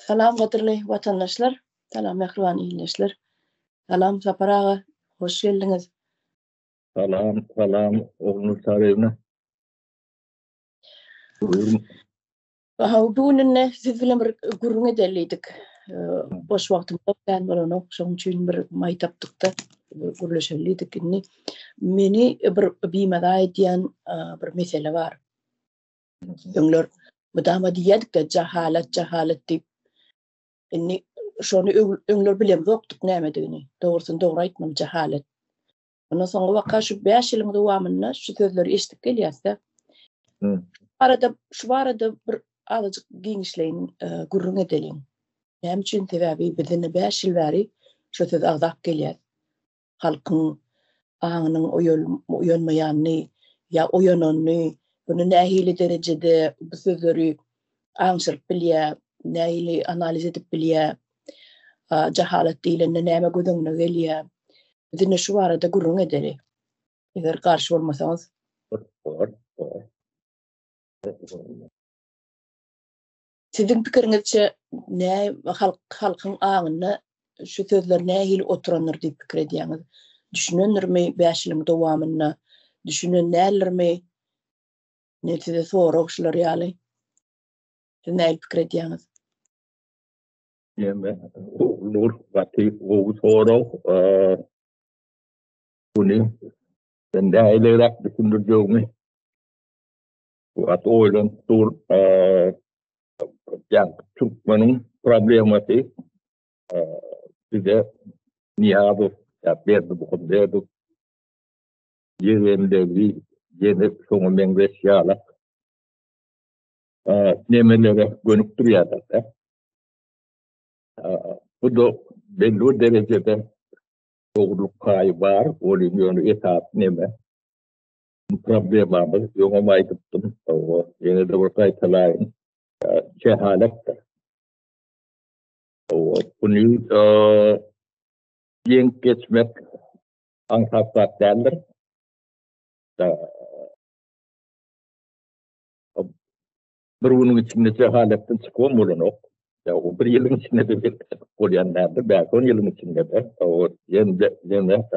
Salam qadrli vatandaşlar, salam mehriban iyleşler. Salam Sapar ağa, hoş geldiniz. Salam, oğlunuz sarayına. Buyurun. Bugün siz bilen bir gurrun edeliydik. Boş vaktimde ben onu şoň üçin bir may tapdykda gurleşeliydik. Meni bir bimada ediyen bir mesele var. Öňler budama diýedik de jahalat diýip. Şonu öňler bilen boktuk nämedigini. Dogrusyny dogry aýtmam, jahalat. Ondan soňra waka şu 5 ýylyň dowamynda şu sözleri eşitip gelýärse. Şu barada bir azajyk giňişleýin gurrun edeliň. Näme üçin sebäbi bizde 5 ýyl bäri şu söz agzap gelýär. Halkyň aňynyň oýanmaýanyny ýa oýananyny bunu nähili derejede bu sözleri aňşyryp bilýär, nähili analiz edip bilýär. Jahalat diýilende näme gödüňne gelýär. Bizde şu barada gurrun edeli. Eger garşy bolmasaňyz. Sizin pikiriňizçe halkyň aňyna şu sözler nähili oturanlar diýip pikir edýäňiz? Düşünenlermi 5 ýylyň dowamyna? Düşünenlermi? Netide soragşylar ýaly. Siz näme pikir edýäňiz? Yeme, olur, vakti o sorag. Bunu ben de ailerak düşündürjüğümü. Bu at oylan tur yani Türkmenin problematik bize niyabı berdi bu konuda yerinde yeni sonu mengeşyala nemelere gönüp duruyorlar. Bu da belli derecede doğruluk payı var. O yönü etap neme. Problemamız yoğun aydıktım. Yine de bu kayıtlayın. Cehalettir. Bunu yenk geçmek ankasat derler. Bir bunun içinde cehaletten çıkıyorum bulun o. O bir yılın içinde de bir kolyanlardır. Belki 10 yılın içinde de. Yine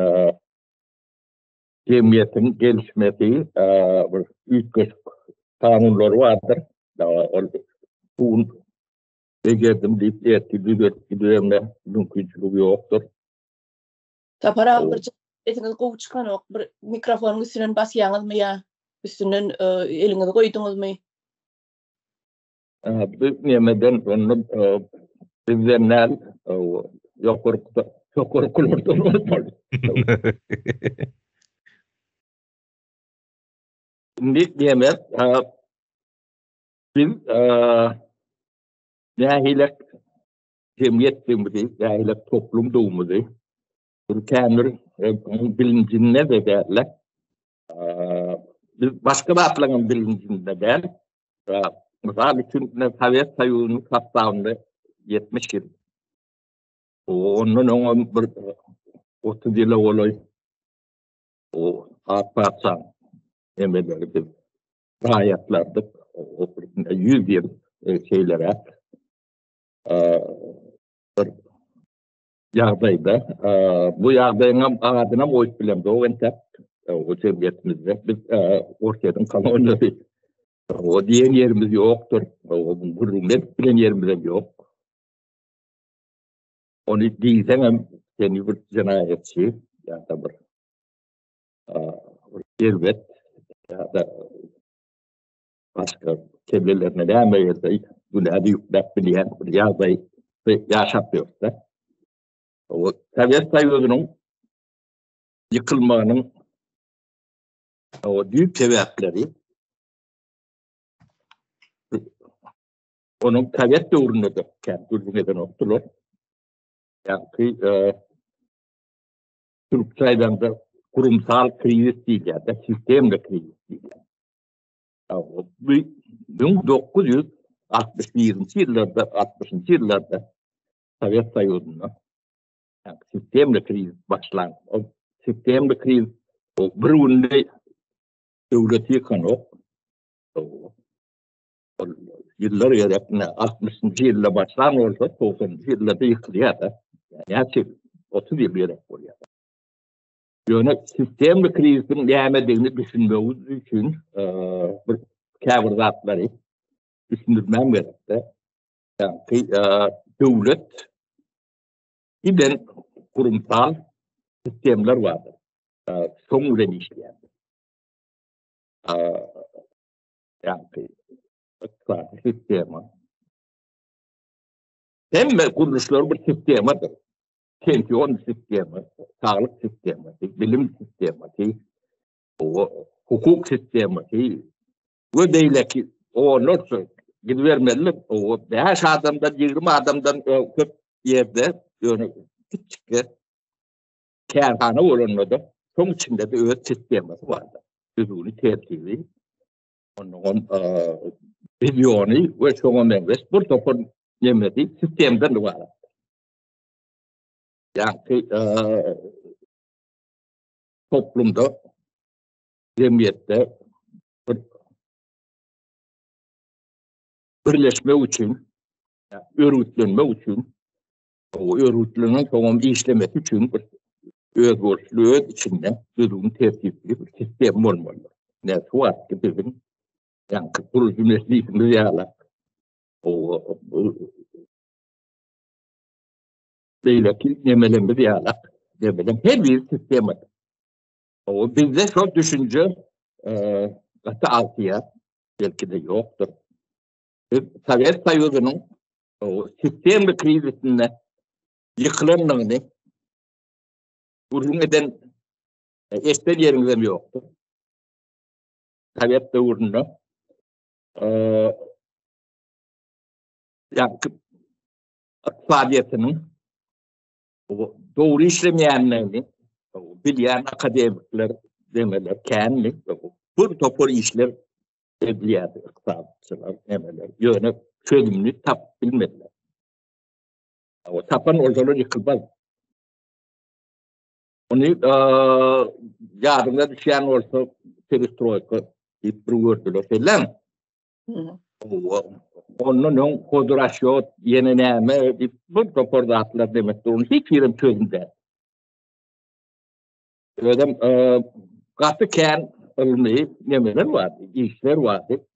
cemiyetin gelişmesi bir üç kanunları vardır. Bu becerdim deyip gidiyorumda mümkünçülüğü yoktur. Sapar ağa bir etiniz gowy çykan ok, bir mikrofonuň üstünden basýaňyzmy ýa üstünden eliňizi goýduňyzmy? Bir nemeden onu bizden yokur kulurdu. Şimdi diyemez, biz cahilek cemiyet demedi, cahilek toplum doğumudi. Ülkenin bilincinde de derler. Biz başka bir atlanın bilincinde der. Mesela için Sovyet Soyuzu'nun kapsamında 70 yıl. Onun bir 30 yılı oluyor. O Arpatsan emeleri biz hayatlardık. 100 yıl şeylere bir yağdaydı. Bu yağdayın adına boyut bilen de o entep o cemiyetimizde biz ortadan kalonları o diyen yerimiz yoktur. O hürmet bilen yerimiz yok. Onu diysen seni bir cinayetçi ya da bir servet ya da başka kellelerine devam ederse günahı yüklep bilen bir yağdayı yaşatıyorsa o Sovyet Soyuzu'nun yıkılmanın o büyük sebepleri onun Sovyet dövründe de kendi neden oldular. Yani Türkçe'den de kurumsal kriz değil ya da sistemde kriz değil. 1961 yıllarda, 60. yıllarda Sovyet Soyuzu'nda yani sistemde kriz başlandı. O sistemde kriz o Brunei devleti yıkan o yıllar yaratına 60. yılda başlan olsa 90. yılda da yıkılıyor da. Yani her şey 30 yıl yarat oluyor. Yani sistem krizinin gelmediğini düşünmemiz için bir kavramları düşünmem gerekti. Yani devlet giden kurumsal sistemler vardır. Son işleyen. Yani iktisadi sistemi. Temel kuruluşlar bir sistemadır. Pensiyon sistemi, sağlık sistemi, bilim sistemi, hukuk sistemi, ve değil ki o nasıl gidivermeli, o 5 adamdan 20 adamdan köp yerde yani küçük kerhane olanlarda son içinde de öz sistemi vardı. Düzgün tertibi, onun vizyonu ve sonra mengeç bu topun yemedi sistemden de var. Yani toplumda, cemiyette birleşme için, örgütlenme için, o örgütlerin tamam işlemesi için bir öz içinde düzgün tertipli bir sistem olmalı. Ne var ki bizim yani kurucu mesleğimiz yağlar. O böyle ki nemelemiz yağlar. Nemelem her bir sistem var. O bizde çok düşünce katı altıya belki de yoktur. Sovyet Soyuzu'nun o sistem krizisinde yıkılanlarını uzun eden eşler yerimizde mi yoktu? Sovyet Soyuzu'nda yani faaliyetinin doğru işlemeyenlerini bilen akademikler demeler, kendi bu topor işler ediliyordu, iktisatçılar demeler, yöne çözümünü tap bilmediler. O tapan ortalığı yıkılmaz. Onu yarına düşen olsa perestroika deyip dururdular falan. Onun kodurasyon yenileme deyip bu toporda atlar demektir. Onu hiç yerim çözümde. Öyle katı ken ılmayı nemeler vardı, işler vardı.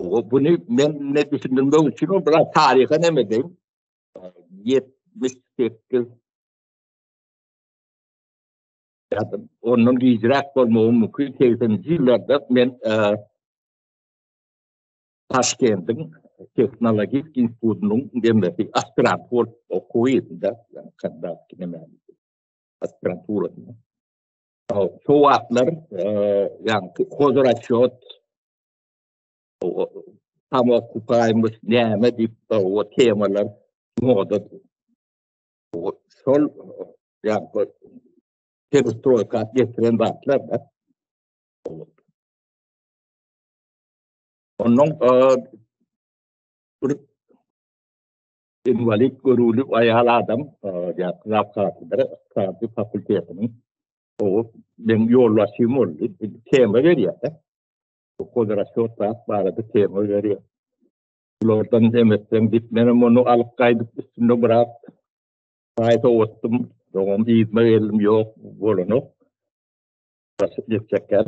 Bunu ben ne düşündüğüm için o biraz tarihe ne medeyim? 78 ya da onun icraat olmamı mümkün 80'ci yıllarda ben Taşkent'in Teknolojik İnstitüsü'nün demesi aspirantur okuyduğunda yani kandidat kinemeli aspiranturasını. Çoğu atlar yani kodurasyon tam okupaymış neyme deyip o temalar moda o sol yani perestroika getiren atlar da onun bir invalid görülüp ayalı adam yani Rafkatı fakültesinin o ben yollaşım oldu. Tema veriyor. O kodurasyon saat barada tema veriyor. Oradan demekten bitmenim onu alıp kaydıp üstünde bırak. Kayda ottum. Doğum izme elim yok. Bolunu. Basıp geçecekler.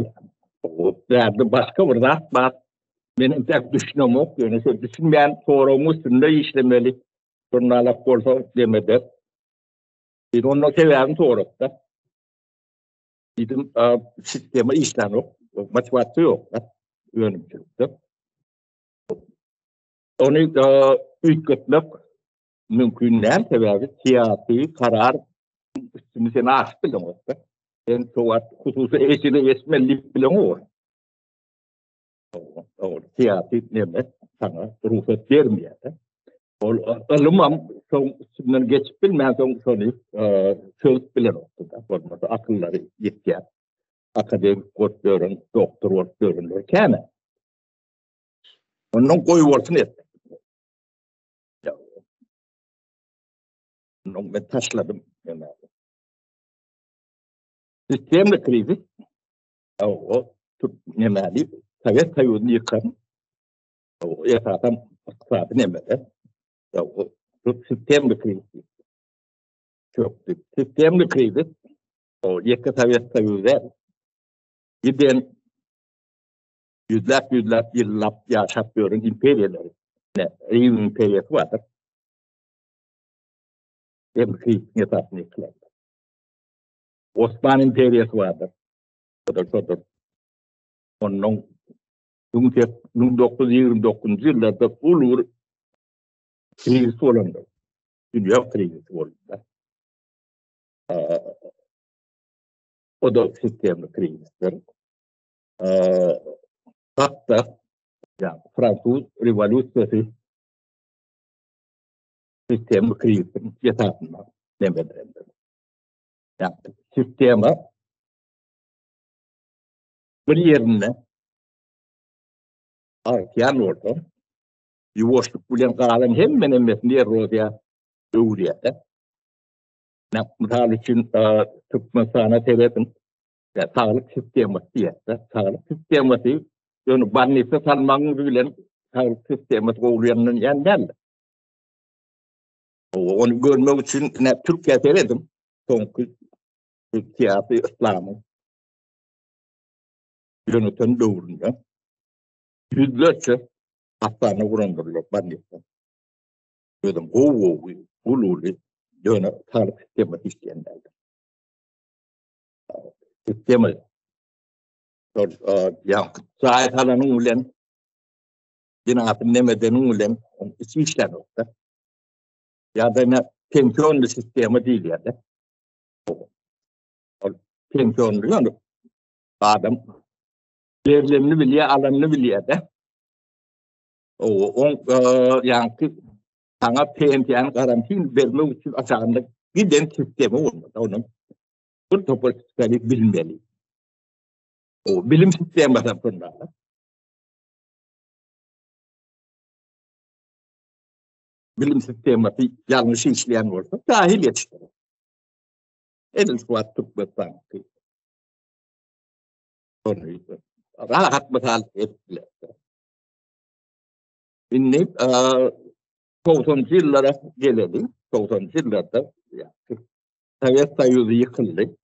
O derdi başka bir rahat var. Benim tek düşünüm yok. Yani düşünmeyen sorumu üstünde işlemeli. Jurnalak olsa demedi. Bir onu severim sorup bizim sistemi işten yok. Motivasyon yok. Yönümcülükte. Onu ülketmek mümkün değil. Sebebi siyasi karar üstümüzden aşk bile olsa. En çoğu hususu eşini esmellik bile olur. O siyasi neme sana ruhsat vermiyor. Alımam üstünden geçip bilmeyen sonu söz bile olsa. Olmasa akılları yetken. Akademik kodların, doktor kodların kendi. Onun koyu olsun etmek. Onun ben taşladım. Sistemli krizi o nemeli Sovyet Soyuzu'nu yıkan o esasen iktisadi nemede. Ya, o sistemli kriz. Çöktü. Sistemli kriz. O yekka Sovyet Soyuz'da giden yüzler yıllar yaşap görün imperiyaları. Rim imperiyası vardır. Hem kriz esasını yıkılar. Osmanlı imperiyası vardır. O da onun 1929 yıllarda ulur kriz olundu. Dünya krizi oldu. O da sistemli krizdir. Hatta yani Fransız Revolüsyonu sistemli krizin yatağından demelerinde. Yani sistema bir yerine artıyan orta yuvaşlık bilen kalan hemen emmesini erodiya öğriyede. Misal için tıp mesana tebedin sağlık sisteması diyette. Sağlık sisteması yani bannisi salmanın bilen sağlık sisteması öğreyenin yeniden. Onu görmek için Türkiye seyredim. Çünkü siyasi İslam'ın yöneten doğrunca yüzlerce hastane kuruldular bannisi. Dedim ululi yöne sağlık sisteması isteyenlerdi. Sistemi yani sahip alanın ulen binatın nemedenin ulen içi işler olsa ya da ne pensiyonlu sistemi değil ya da pensiyonlu yani adam yerlerini biliyor, alanını biliyor da yani sana pensiyon garanti vermek için aşağında giden sistemi olmadı. Onun bu toprakları bilmeli. O bilim sistemi tarafından. Bilim sistemi yanlış işleyen olsa dahil yetiştirir. En suat tutmasan ki. Rahat misal ettiler. Şimdi 90'lı yıllara gelelim. 90'lı yıllarda Sovyet Soyuzu yıkıldı.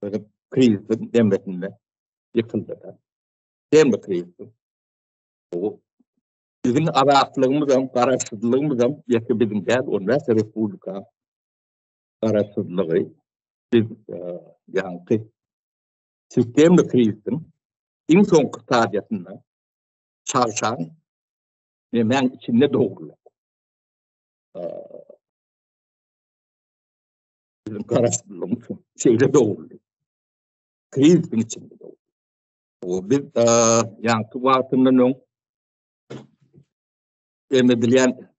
Böyle krizin demetinde yıkıldı. Demir krizi. O bizim araklığımızdan, kararsızlığımızdan yakın gel onlar Republika kararsızlığı biz yani sistemli krizin en son stadiyasında çarşan hemen içinde doğrular. Bizim kararsızlığımız şeyle doğrular. Krizin içinde doğrular. O biz yani tuvatından emedilen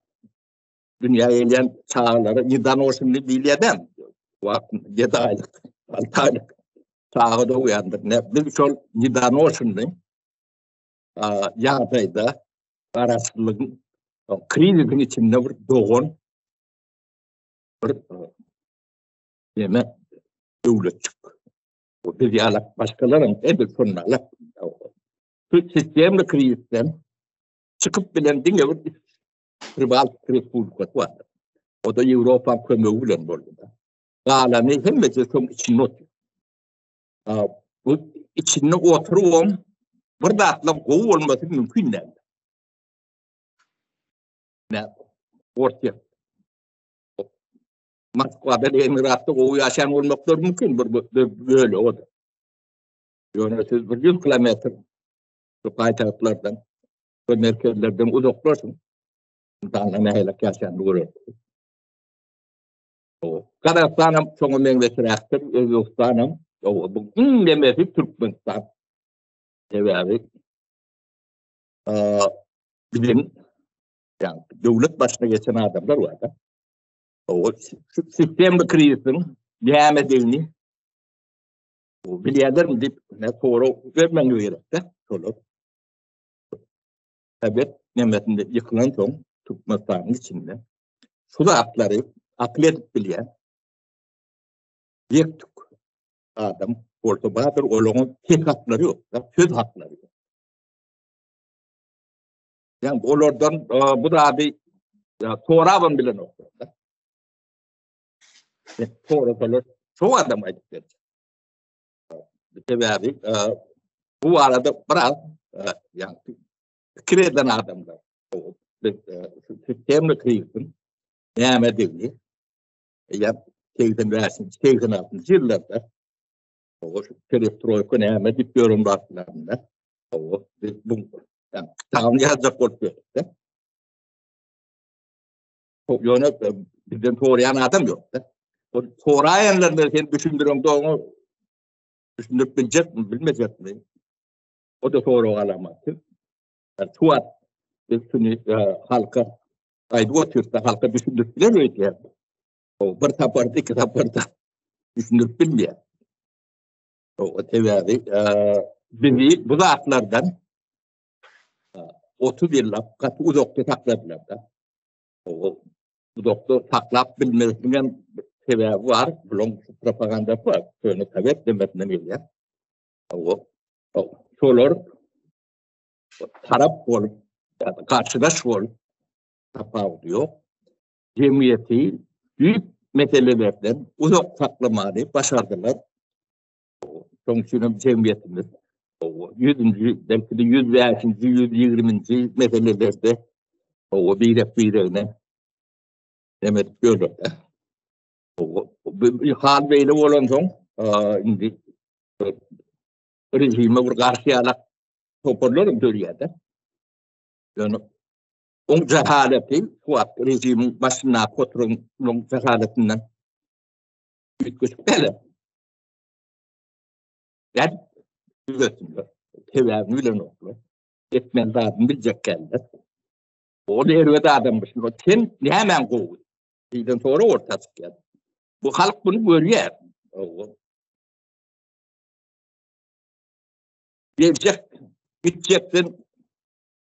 dünyaya gelen çağları nidan olsun diye biliyeden vakti 7 aylık 6 aylık çağda uyandık. Biz şu nidan olsun diye yağdayda kararsızlığın krizin içinde bir doğun bir yemek devlet çıktı. O bir yalak başkalarının edip sonralar sistemli krizden çıkıp bilen dinle bir tribal republika var. O da Avrupa kömürüyle oldu. Alemi hemmeti son içine oturuyor. Bu içine oturuyorum. Burada atlım kovu olması mümkün değil. Ne? Ortaya. Moskva'da Emirat'ta kovu yaşayan olmaklar mümkün. Böyle o da. Yani siz 100 kilometre şu payitahtlardan, şu merkezlerden uzaklarsın. Daha ne helak yaşayan görürsün. Kazakistan'ım çoğu menveşirektir, Özbekistan'ım, bugün demesi Türkmenistan. Evet, bizim yani devlet başına geçen adamlar var da. O sistemli krizin devam edildiğini biliyorlar mı deyip ne soru vermen gerekti. Evet, nemesinde yıkılan son Türkmenistan'ın içinde. Şu da aklet bilen bir Türk adam orta badır onun tek hakları yok. Söz hakları yok. Yani onlardan bu da bir Torabın bilen noktada. Torabın çoğu adam ayıptır. Sebebi bu arada biraz yani kreden adamlar. Sistemle krizin devam ediyor. Ya 86 yıllarda o perestroika devam edip yorumlarlarında o bu yani tam yazacak olmuyor. Yöne bizden torayan adam yok. O torayanlarını sen düşündürüm de onu düşünüp bilecek mi bilmeyecek mi? O da soru alaması. Yani tuat üstünü halka aydı o türde halka düşündürüp bilemiyor ki. O bir tapardı iki tapardı düşündürüp bilmiyor. O tevavi bizi bu zatlardan 30 yıllık katı uzakta takladılar da. O uzakta taklap bilmesinden sebebi var. Bunun propaganda var. Şöyle sebep demesinden geliyor. O solar taraf olup yani karşıdaş olup tapağı diyor. Cemiyeti büyük meselelerden uzak saklamayı başardılar. Sonuçta cemiyetimiz o 100. belki de 105. 120. meselelerde o birine demek görüyor. O hal böyle olan son şimdi rejime bir karşıya toparlarım Türkiye'de. Yani o cehaleti, kuat rejimin başına koturun cehaletinden büyük böyle. Yani düzeltiyor. Tevavi bilen okulu. Etmen zaten bilecek kendiler. O da ervede adammışsın. O sen hemen kovuyor. Bizden sonra ortası geldi. Bu halk bunu görüyor. Gelecek, gideceksin,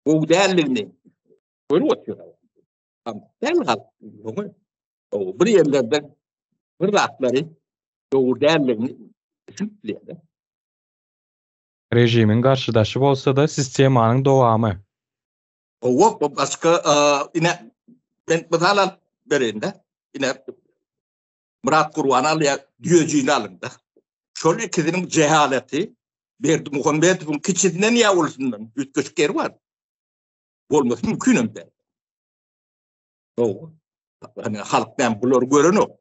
o değerlerini böyle oturuyor. Ama sen halk, o bir yerlerden bir rahatları o değerlerini düşünüyor. Rejimin karşıdaşı bolsa da sistemanyň dowamy. O başka yine ben mesela berende yine Murat Kurwan alya diyeceğini alındı. Şöyle ikisinin cehaleti Berdi Muhammedov'un kiçinden ya olsundan üç köşker var. Olması mümkün de. O hani halktan bunları gören o.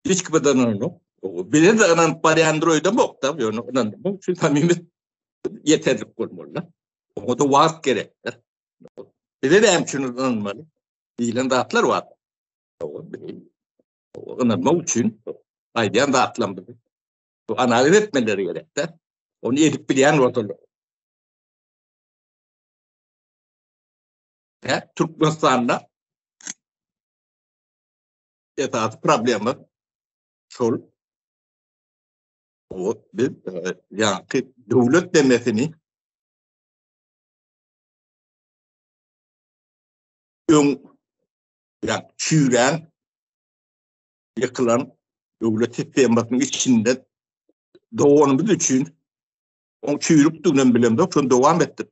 Hiç kimden onu. O bir de anan parayandroyda mı da yani anan bu şu samimi yeterli olmalı. O da vaat gerektir. Bir de hemşinin anlamalı. İlan dağıtlar var. Anlatmak için aydan dağıtlandı. Bu analiz etmeleri gerektir. Onu edip bilen ortalığı. Türkmenistan'da esas problemi şol. O biz yani devlet demesini ön yani çiğren yıkılan devlet sistemasının içinde doğanımız için o çiğrip dönem bilen de şunu devam ettik.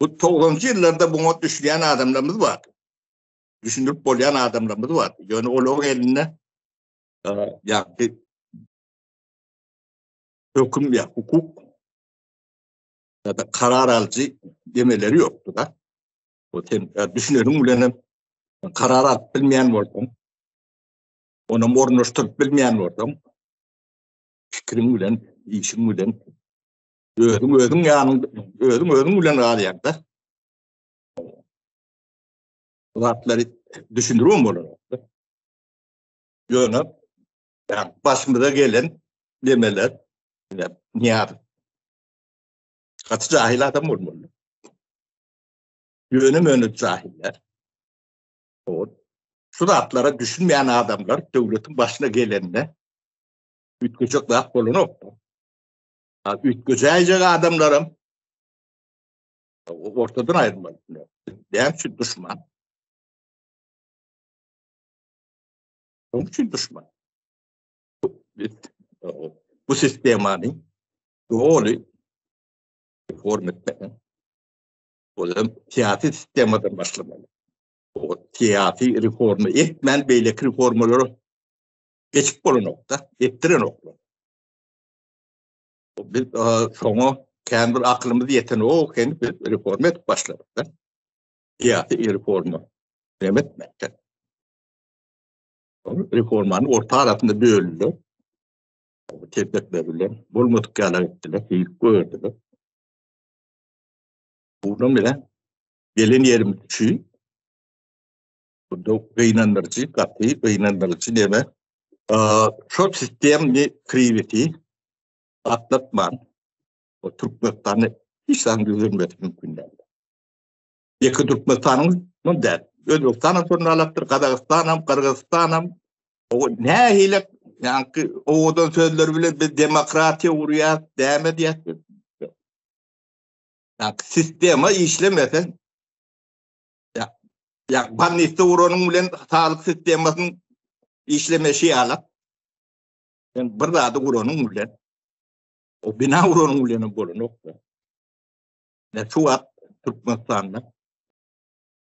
Bu 90'cı yıllarda bunu düşünen adamlarımız var. Düşünüp bollayan adamlarımız var. Yani o eline yani hüküm ya hukuk ya da karar alıcı demeleri yoktu da. O düşünelim ulanın karar alıp bilmeyen vardım. Onu ornaştırıp bilmeyen vardım. Fikrim ulan, işim ulan. Özüm yanında, özüm ulan ağlayaktı. Zatları düşünürüm onu. Yani başımıza gelen demeler. Niye? Katı cahil adam olmalı. Yönü cahiller. Suratlara düşünmeyen adamlar devletin başına gelenine ütgücük daha kolunu oktu. Ütgücüyecek adamlarım ortadan ayrılmalı. Dem için düşman. Onun için düşman. Bu sistemani doğru reform etmek. O zaman siyasi sistemadan başlamalı. O siyasi reformu etmen böyle reformları geçip olan nokta, ettiren nokta. Biz sonra kendi aklımızı yeten o kendi biz reform edip başladık. Siyasi reformu etmekten. Reformanın orta arasında bölündü. Tepek verirler. Bulmadık yerler ettiler. İlk gördüler. Bunun bile gelen yerimiz şu. Bu kıynandırıcı, katı kıynandırıcı deme. Şu sistemli kriveti atlatman. O Türkmenistan'ı hiç sanırım mümkün değil. Yeki Türkmenistan'ın mı der? Özbekistan'ın sorunu alaktır. Kazakistan'ım, Kırgızistan'ım. O ne hile yani odan sözler bile bir demokratiya uğruyor, devam ediyor. Yani sistema işlemesen ya baniste uğranın bilen sağlık sistemasının işlemesi alak. Yani bir daha da uğranın bilen o bina uğranın bilen bu nokta. Ne şu an Türkmenistan'da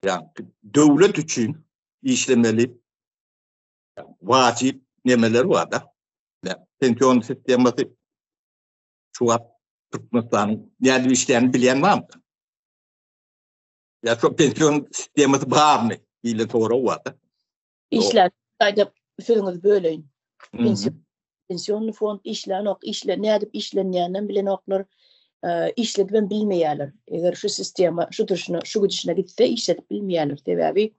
yani devlet için işlemeli vacip nemeler var da. Yani pensiyon sisteması şu an Türkmenistan'ın yerli işlerini bilen var mı? Ya şu pensiyon sisteması var mı? İle doğru var da. İşler, ayda sözünüz böyleyin. Pensiyonlu fond işler, ne edip işlenýänden bilen oklar işledip bilmeýärler. Eger şu sistema, şu dışına, şu gidişine gitse işledip bilmeýärler. Sebäbi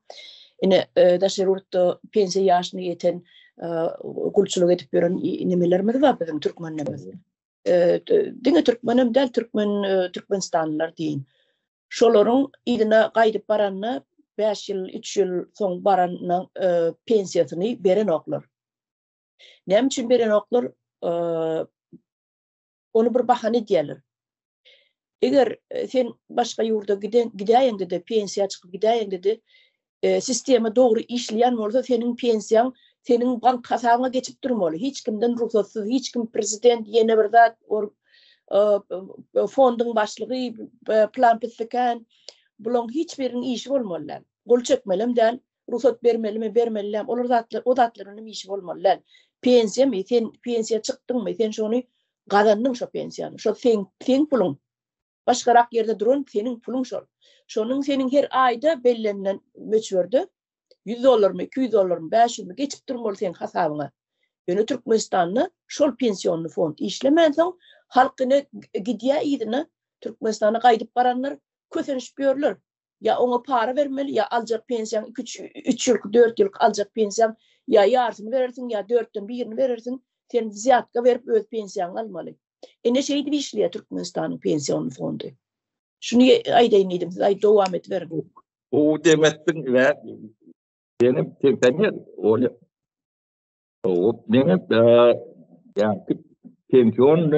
ine daşerurtda pensiya ýaşyna ýeten gulçuluk edip beren nimelerimiz bar bizim türkmenlerimiz. Diňe türkmenem del Türkmenistanlılar diýin. Şolaryň ýylyna gaýdyp baranna 5 ýyl, 3 ýyl soň baranna pensiýasyny beren oklar. Näme üçin beren oklar onu bir bahane diýerler. Eger sen başga ýurda gidäýende de pensiýa çykyp gidäýende de sistema dogry işleýän bolsa senin pensiýaň senin bank hasabyna geçip durmaly. Hiç kimden ruhsatsız, hiç kim prezident ýene bir zat fondyň başlygy plan pisleken bulan hiç birin işi bolmalylar. Gol çekmelem del, ruhsat bermelem, olar zatlar, o zatlaryň işi bolmalylar. Pensiýa mi, sen pensiýa çykdyňmy, sen şonu gazandyň şo pensiýany. Şo sen pulun. Başgarak ýerde duran senin pulun şol. Şonuň senin her aýda bellenen möçberde $100 $200 $500 geçip durmaly sen hasabyna. Ýöne Türkmenistan'da şol pensiýonly fond işlemäň halkyny gidýä ýygyny Türkmenistan'a gaýdyp baranlar kösenişip ýörler. Ya ona para vermeli, ya aljak pensiýan 3 ýyl, 4 ýyl aljak pensiýan, ya ýarsyny berersiň, ya 4-den birini berersiň, sen ziýatka berip öz pensiýany almaly. Ne şeýdi işleýär Türkmenistan'ın pensiýonly fondy. Şunu aýdaýyn edim, siz dowam et berin. O demettin ve benim tempenler o benim yani pensiyon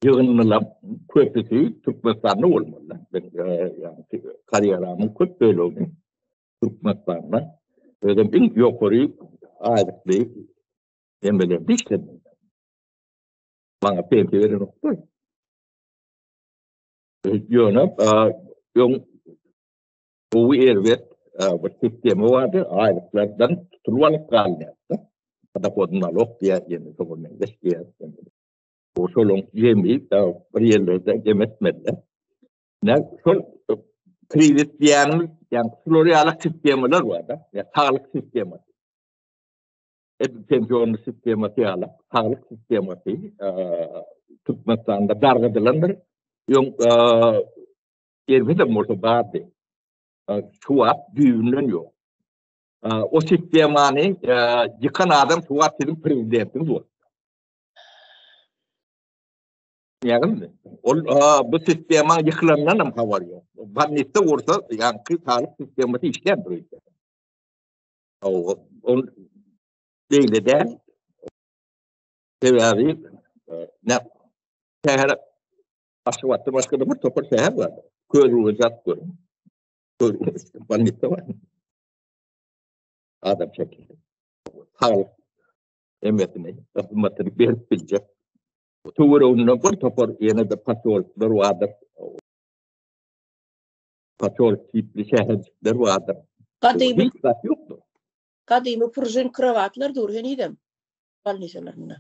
yığınla köprüsü Türkmenistan'da olmalı. Ben yani kariyeramın köp böyle oldu. Türkmenistan'da öyle bir yukarı aylıklı demeler dişledim. Bana pensiyon verin oktur. Bu ervet bir sistemi vardı. Aylıklardan tutulmalık kaldı. Kada kodunlar ok diye yeni sokulmayın. O solon yemeyip bir yerlerde yemetmediler. Ne sol krivet diyenimiz yani floryalık sistemiler vardı. Yani sağlık sistemi. Pensiyonlu sistemi sağlık. Sağlık sistemi Türkmenistan'da dargıdılandır. Yervede morsa vardı. Suat düğünün yok. O sistemani yıkan adam Suat senin prezidentin var. Yani bu sisteman yıkılandan mı haber yok? Bannitte olsa yani sağlık sistemi işleyen duruyor. O değil de sebebi ne şehir aşıvattı başka da bir topar şehir var. Körü zat görün. Bannitte var. Adam şekilde. Sağlık emmetini, hizmetini berip bilecek. Tuğrağından bir topar yine de patrollar vardır. Patrol tipli şehirler vardır. Kadimi Hiç kat yoktu. purjun kravatlar dur henidem. Balniselerine.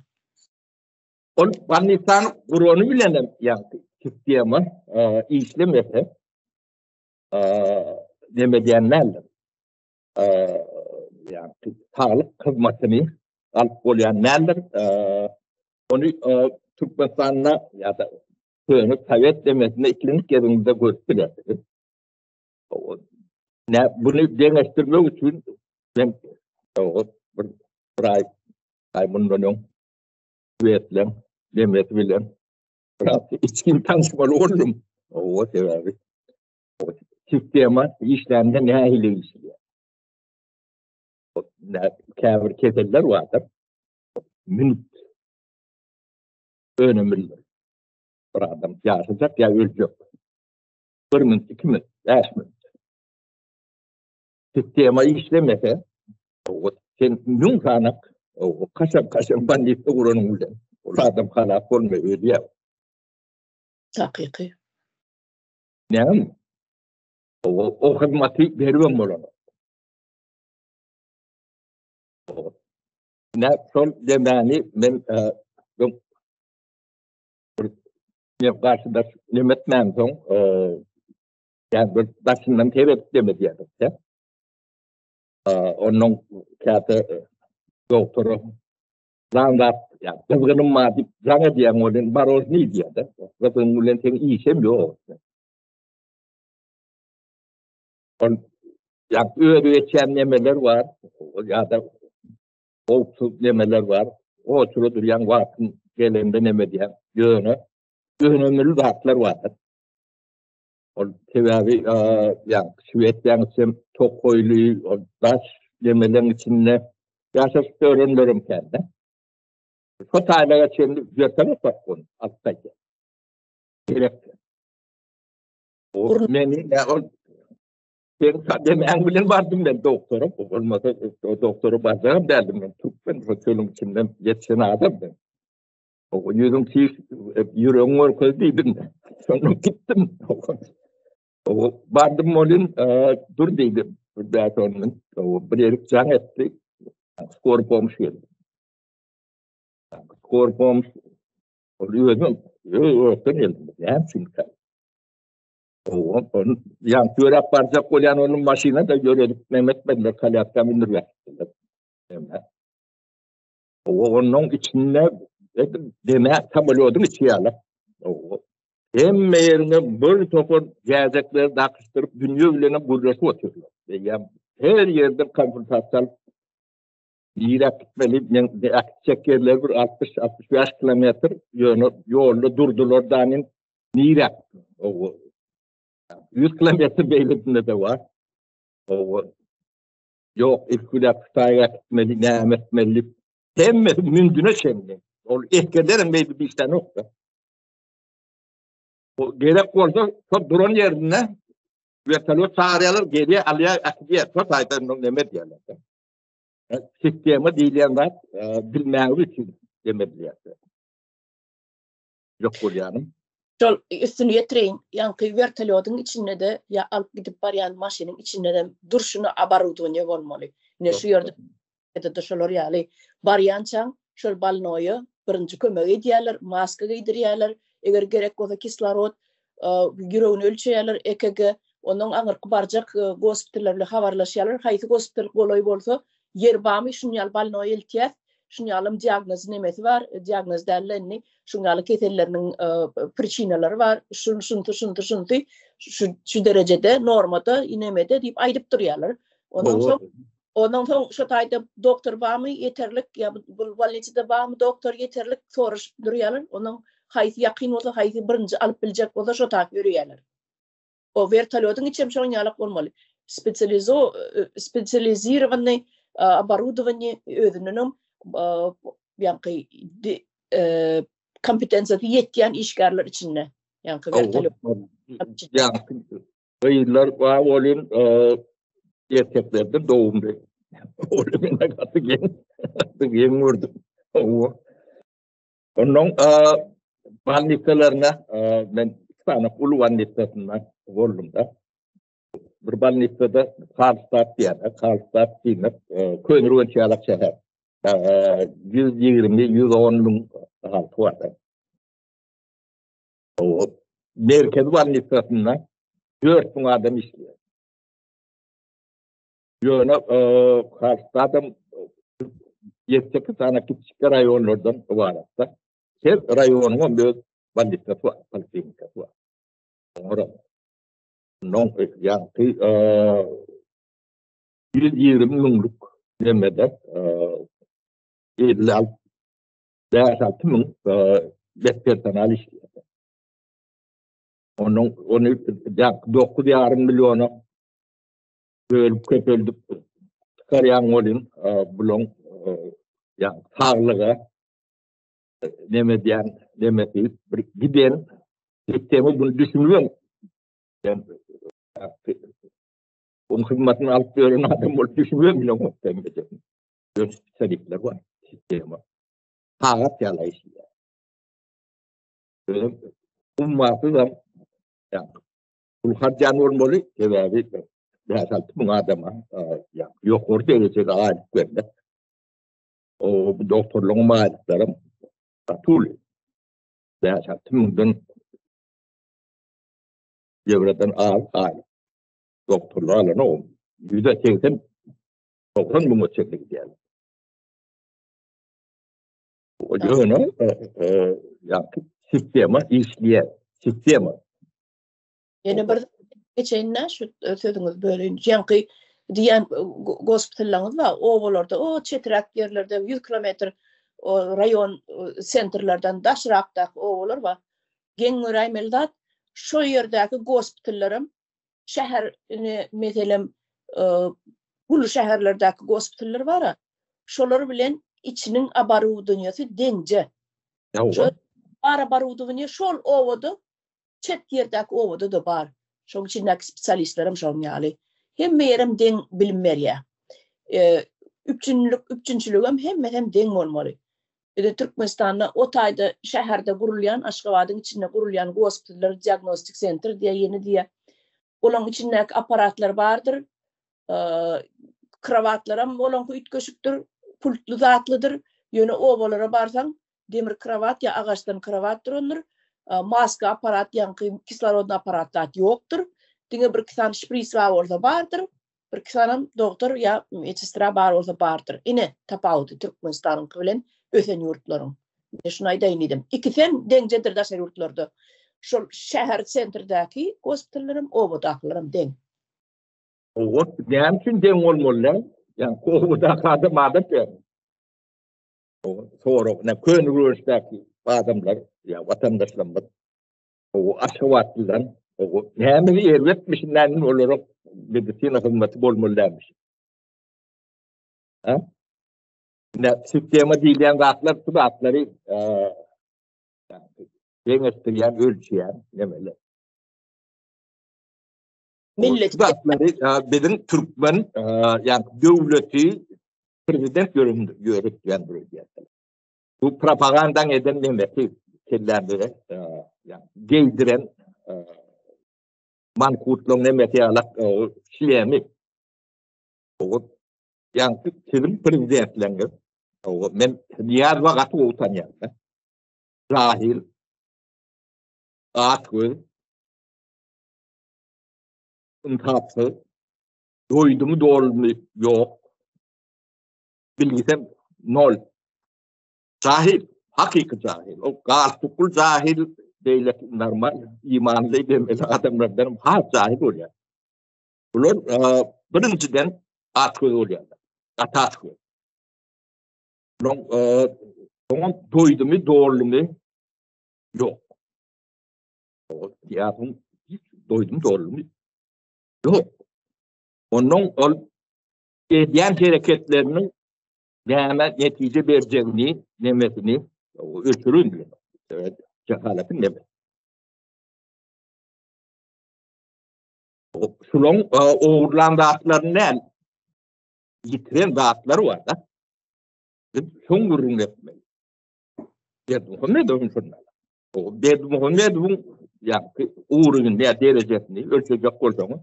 On Afganistan kurunu bilenem yani sistema işlemese demediyenlerle yani sağlık hizmetini alıp olayanlardır. Onu Türkmenistan'la ya da Sovyet demesine klinik yerinde gösteriyor. Ne bunu dengeştirmek için ben bir ay bundan üyetlem demet bilen içkin tanışmalı oldum. O sebebi. Sistema işlemde ne ile işliyor. Kâvir keseller vardır. Minut önemli. Bir adam yaşayacak ya ölecek. 1 minut, 2 minut, 5 minut. Sistema işlemese sen yumkanak kaşam bandit uğranın ulan. O adam halak olmuyor öyle. Hakiki. Ne? O hizmeti veriyorum ona. Ne son demeni ben ne karşıda nimetmem son yani bir başından tebet demedi yani. Onun kağıtı doktoru zangat yani kızgınım maddi zangat diye modern baroz ne diye de ve bunun için iyi şey yok. On yani öyle çemnemeler var ya da olumsuz nemeler var. O sırada yan vaktin gelende neme diye önemli haklar vardır. O sebebi yani Şüvet'ten için çok koyuluyor, o taş nemelerin içinde yaşasıp öğrenirim kendi. Fotoğraflara şimdi yırtanıp bak onu, alttaki. Gerekli. O beni, ben bilen vardım ben doktorum. Olmasa o doktoru bazen derdim ben. Ben fakülüm içinden geçen adam ben. O yüzüm var koydum ben. Sonra gittim. O vardım olun dur dedim. Daha sonra o bir yerik can etti. Skor pomş geldi. Skor pomş oluyor. Yok geldim. Yani çünkü onun yani göre parça koyan onun maşine de görelim Mehmet Bey'le kalyakta bindirler. Onun içinde demek tablo'nun içi ala. Hem yerine bir topun gelecekleri takıştırıp dünya bilene gurrası oturuyor. Yani her yerde konfrontasyon Irak gitmeli, çekerler bir 60-65 kilometre yolda durdular danin Irak. 100 kilometre beyletinde de var. Yok, ilküle Kıtay'a gitmeli, ne etmeli. Hem mündüne şimdi. O ehkederim bir işten yoktu. O gerek olsa çok duran yerine vertalıyor çağırıyorlar, geriye alıyor, akıdiye. Çok aydan ne diyorlar. Sistemi diyenler bilmeyen için demediler. Yok oluyorum. Şol üstünü yetireyin. Yankı vertolyotun içinde de ya alıp gidip barayan maşinin içinde de durşunu abarudunye olmalı. Ne şu yerde de şolor yani barayançan şol balnoyu birinci kömeği ediyorlar, maske giydiriyorlar. Eğer gerek olsa kislorod yüreğini ölçüyorlar, EKG onun ağır kubarcak hospitallerle haberleşiyorlar. Haydi hospital kolay olsa yer bağımı şunyal balnoyu iltiyat. Şunyalım diagnoz nemeti var, diagnoz derlenni. Şunyalı ketellerinin prичиналары var. Şu derecede normada inemede deyip aydıp duruyorlar. Ondan sonra şu tayda doktor var mı yeterlik ya bu valide var mı doktor yeterlik soruş duruyorlar. Onun haydi yakın olsa haydi birinci alıp bilecek olsa şu takip yürüyorlar. O vertolyotun içim şunyalık olmalı. Специализированный оборудование ödününün yani kompetansı yetken işgarlar içinde. Yani vertolyot. Yani kıyılar var olun erkeklerde doğumda. Ölümüne katı gen vurdum. Onun balniftalarına ben sana ulu balniftasından oldum da. Bir balniftada Karlstad diye, Karlstad diye Könrüven çağlak şehir. 120-110'luk halkı var. O merkez balniftasından 4 adam işliyor. Yöne Karlstad'ın 7-8 tane küçük rayonlardan var hatta. Her rayonun bir balniftas var, poliklinikası var. Non yani 120'luk demede 56 ming personel işliyor. Onu 9,5 milyona bölüp köpüldük çıkaryan olun bulun yani sağlığa demedi giden sistemi bunu düşünüyorum. Yani hizmetini alıp veren adam olup düşünüyorum bile muhtemelen. Böyle sebepler var sistemi. Hayat yalayışı yani. Böyle ummatı da yani kulharcan olmalı sebebi mesela bu adama yani yok orada öyle ait böyle. O doktorluğun maaşlarım katul. Mesela tümden devletten al. Doktorluğu alan o. %80 doktorun bu mutluluk yani. O yüzden yani sistema işleyen sistema. Yani bir geçenler şu sözünüz böyle yankı diyen hospitallarımız var. Ovalarda, o çetrak yerlerde 100 kilometre o rayon centerlardan daşrakta ovalar var. Gengiray meldat şu yerdeki hospitallarım şehir mesela bulu şehirlerdeki hospitallar var. Şolar bilen içinin abaru dünyası denge. Şu abaru dünya şol ovada çet yerdeki ovada da var. Şoň içindeki spesialistlerim şoň ýaly. Hemme yerim deň bilim berýär. Üçünçülügüm hem deň bolmaly. Türkmenistanda o taýda şäherde gurulýan, Aşgabatyň içinde gurulýan hospitallar, diagnostik center diýe ýeni diýe. Olaň içindäki aparatlar bardyr. Kravatlaram olaňky ütköşükdir, pultly zatlydyr. Ýöne obalara barsaň demir kravat ýa agaçdan kravat durandyr. Maska aparat ýa kislorodny aparatlar ýokdur. Diňe bir kisan şpris bolsa bardyr. Bir kisanam doktor ýa medistra bar bolsa bardyr. Ine tapawdy Türkmenistanyň bilen ösen ýurtlaryň. Şunu aýdaýyn edim. İkisem deňjedir daşary ýurtlarda. Şol şäher senterdäki hospitallarym, obadaklarym deň. O näme üçin deň bolmaly? Yani kovda adam ber. O sonra ne Könrüven'deki adamlar ya vatandaşlar o aşavatlıdan o näme ýerletmişinden olarak medisina hizmeti bolmalydymış. Ha? Ne sistema diýilen zatları deňestirýän ölçýän nemeli. Millet zatları bizim Türkmen yani döwleti prezident görüp bu propagandan eden demesi kellerde yani geydiren mankutluğun nemeti alak o şilemi o yani sizin prezidentleriniz o men diğer vakatı utanıyor. Rahil Akgül intapsı doydu mu doğru mu yok bilgisem nol. Cahil, hakiki cahil. O galtukul cahil değil normal imanlı demeli adamlardan ha cahil oluyor. Bunlar birinciden atıyor oluyor. Atatıyor. Onun doydu mu doğru mu yok. O diyatın hiç doydu mu doğru mu yok. Onun ediyen hareketlerinin netice vereceğini, nemesini ölçülün diyor. Evet, cehaletin nemi. Şunun uğurlan dağıtlarından yitiren dağıtları var da. Son gurrun etmeyi. Berdimuhamedov'un sonuna. O Berdimuhamedov'un yani uğrunun ne derecesini ölçecek olsanız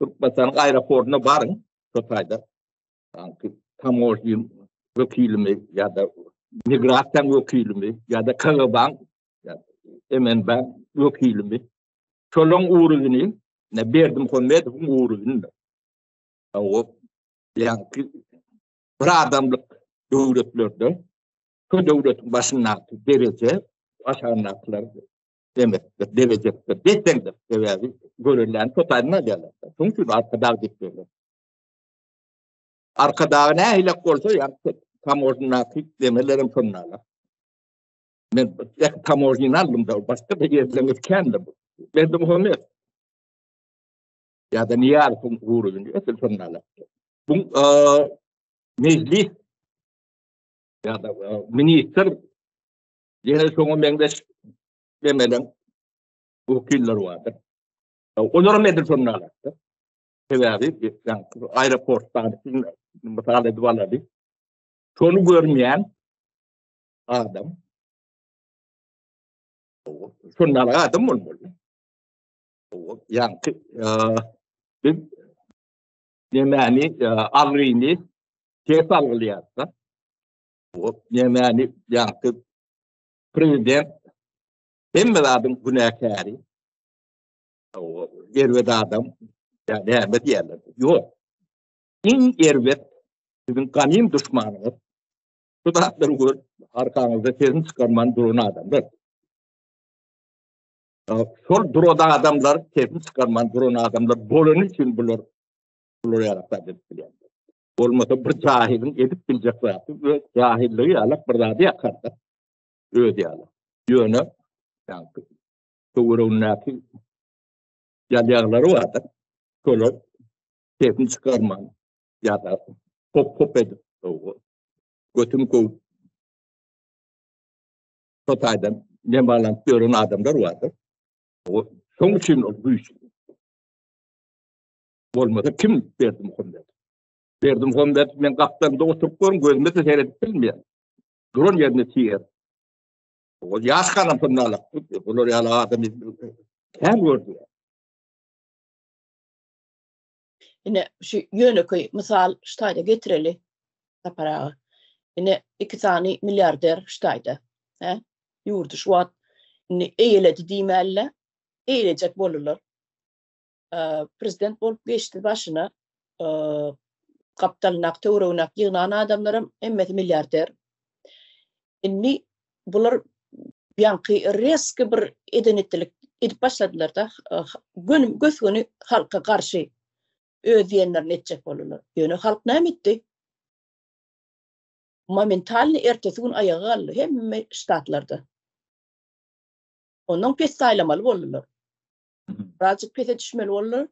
Türkmenistan'ın aeroportuna varın. Sotayda. Yani tamoşin vekilimi ya da migrasyon vekilimi ya da KGB'nin ya hemen ben vekilimi. Şolun uğrunu ne Berdimuhamedov'un uğrunu. O yani bir adamlık devletlerde şu devletin başındaki derece aşağındakiler demek derecede destekler sebebi görülen totalına gelirler. Çünkü arkada gidiyorlar. Arkada ne hilak olsa yani tam orijinal demelerim sonuna. Ben tam orijinalım da başka bir yerden kendim. Ben de Muhammed. Ya da niye arifin uğruyunca esil sonuna. Bu meclis ya da minister yine sonu mendeş demeden vekiller vardır. Onların nedir sonuna? Sebebi yani aeroporttan mesela duvarları sonu görmeyen adam sonuna adam olmalı. Yani biz yani algıyı şey algılayarsa yani prezident hem de adam günahkari yerved adam yani demet yerler. Yok. İn yerved sizin kanim düşmanınız. Bu da bir arkanızda sesin çıkarman durun adamlar. Sol durada adamlar sesin çıkarman durun adamlar. Bolun için bulur yaratlar. Olmasa bir cahilin edip bilecek zaten. Ve cahilliği alak bir daha yakardı. Öyle alak. Yönü yani kıvırınnaki yalyağları vardır. Şöyle sesin çıkarman ya da kop edip götüm kovup Sotay'dan nemalan görün adamlar vardır. O son için o bu iş. Olmadı kim Berdimuhamed? Berdimuhamed men kaptan da oturup görün gözümde de seyredip bilmeyen. Durun yerine tiyer. O yaş kanım sonuna bunlar yalan adam hem gördü. Yine şu yönü koy misal ştayda getireli para. Yine 2 tane milyarder ştayda. He? Yurdu şu an eyledi dimelle eylecek bolurlar. Prezident bolup geçti başına kaptalnak tevrunak yığınan adamlarım emmet milyarder. Inni bular yankı riski bir edenettilik edip başladılar da göz günü halka karşı ödeyenler netecek olurlar. Yönü halk ne etti? Momentalni ertesi gün ayağı aldı hem ştatlarda. Ondan pes saylamalı olurlar. Birazcık pes düşmeli olurlar.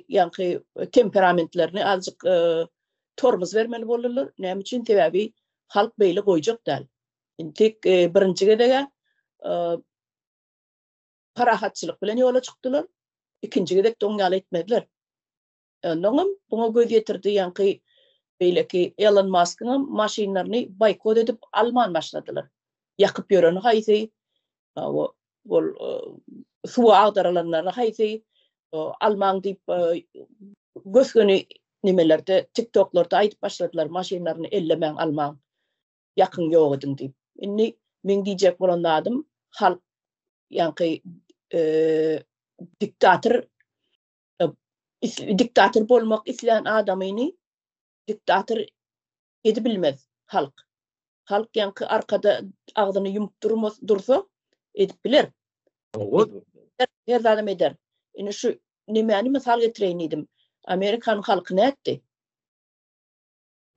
Yankı temperamentlerini azıcık tormuz vermeli olurlar. Ne için sebebi halk böyle koyacak değil. Tek birinci gedege parahatçılık bilen yola çıktılar. İkinci gedek dongal etmediler. Ondan buna göz getirdi yankı böyle ki Elon Musk'ın maşinlerini boykot edip Alman başladılar. Yakıp yören hayzi o su ağdaralanlarına hayzi Alman deyip gözgünü nimelerde TikTok'larda ayıp başladılar maşinlerini ellemen Alman yakın yok edin deyip. Inni men diyecek olan adam halk yankı diktatör bolmak isteyen adamını diktatör edebilmez halk. Halk yankı arkada ağzını yumup dursa edip bilir. Her adam eder. Yani şu nimeni misal getireyim idim. Amerikan halkı ne etti?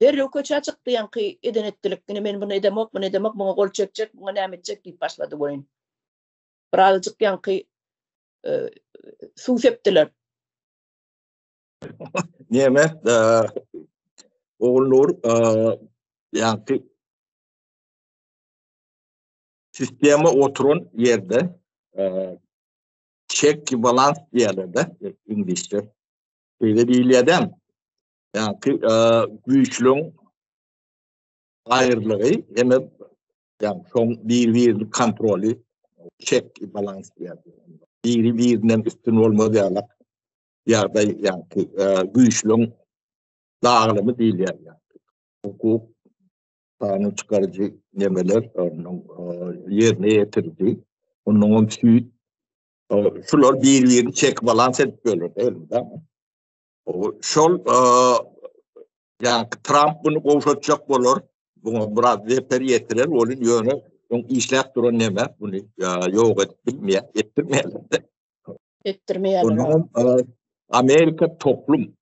Deryo köçe çıktı yankı edenettilik. Ben bunu edemek, bana gol çekecek, bana ne edecek deyip başladı oyun. Birazcık yankı su septiler. Nimet olur yani sisteme oturun yerde check balans yerlerde İngilizce böyle değil adam yani güçlü ayrılığı hem yani son bir kontrolü check balans yani. Birinin üstün olmadığı alak ya da yani güçlüğün dağılımı değil yani. Hukuk kanun çıkarıcı nemeler onun yerine getirici. Onun süt şular birini check balans edip böyle değil mi? O şol yani Trump bunu kovuşacak olur. Bunu biraz reper yetirir. Onun yönü işlek duran neme bunu yok edip ettirmeyelim. Ettirmeyeler. Onun Amerika toplum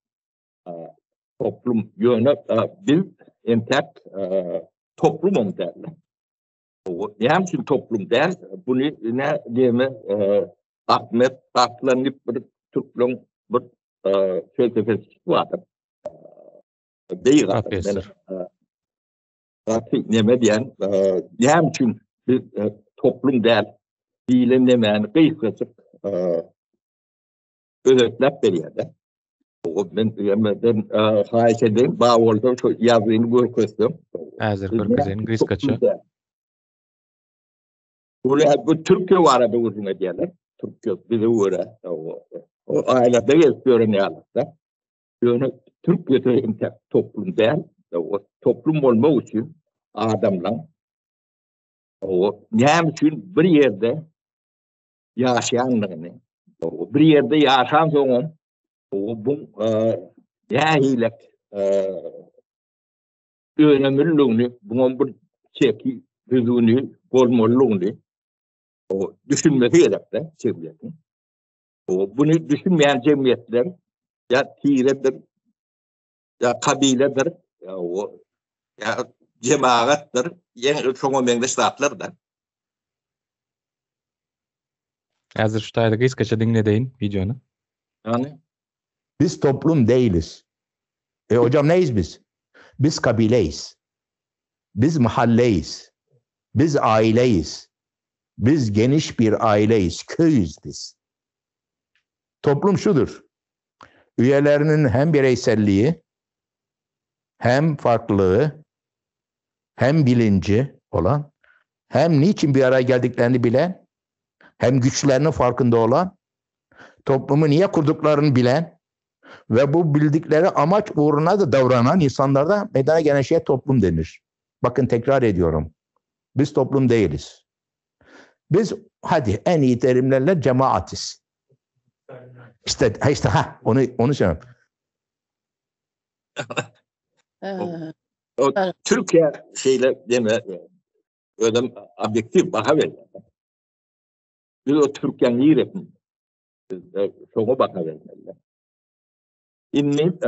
yönü biz intak toplumum derler. O hem için toplum der. Bunu ne diyeyim Ahmet Aslan'ın bir Türk'ün bir felsefesi vardır. Değil Profesör. neme diyen hem için bir toplum der. Bilim demeyen kıyısıcık özetlep veriyor da. Ben haiş edeyim. Bağ oldu. Şu yazıyını görküstüm. Hazır görkezin Griskaça. Bu Türkiye var adı uzun ediyorlar. Türkiye bize uğra. O ailede geçiyorum yalnızda. Yani Türkiye'de toplum değil. O toplum olmak için adamla o hem için bir yerde yaşayanlarını bir yerde yaşayan zaman o bu yahilek önemliliğini bunun bir çeki hüzünü olmalılığını o düşünmesi gerekli cemiyetin. O bunu düşünmeyen cemiyetler ya tiredir ya kabiledir ya o ya cemaattir yani çok önemli şartlar da. Hazır şu tayda Griskaça dinledeyin videonu. Yani Biz toplum değiliz. Hocam neyiz biz? Biz kabileyiz. Biz mahalleyiz. Biz aileyiz. Biz geniş bir aileyiz. Köyüz biz. Toplum şudur. Üyelerinin hem bireyselliği, hem farklılığı, hem bilinci olan, hem niçin bir araya geldiklerini bilen, hem güçlerinin farkında olan, toplumu niye kurduklarını bilen ve bu bildikleri amaç uğruna da davranan insanlarda meydana gelen şeye toplum denir. Bakın tekrar ediyorum. Biz toplum değiliz. Biz hadi en iyi terimlerle cemaatiz. İşte onu söylüyorum. o Türkiye şeyle deme öyle objektif bakabilir. Biz o Türkiye'nin iyi şuna bakabilirler. İnni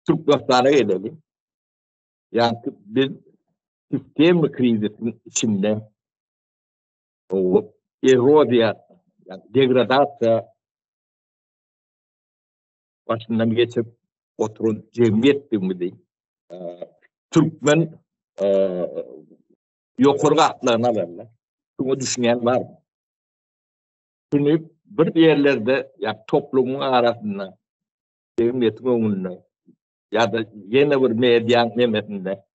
Türk dostlarına gelelim. Yani biz sistem krizinin içinde o erozya, yani degradasya başından geçip oturun cemiyet demedi. Türkmen yukarı atlarına alırlar. Bunu düşünen var mı? Şimdi bir yerlerde yani toplumun arasında cemiyetin önünde ya da yeni bir medyan nimetinde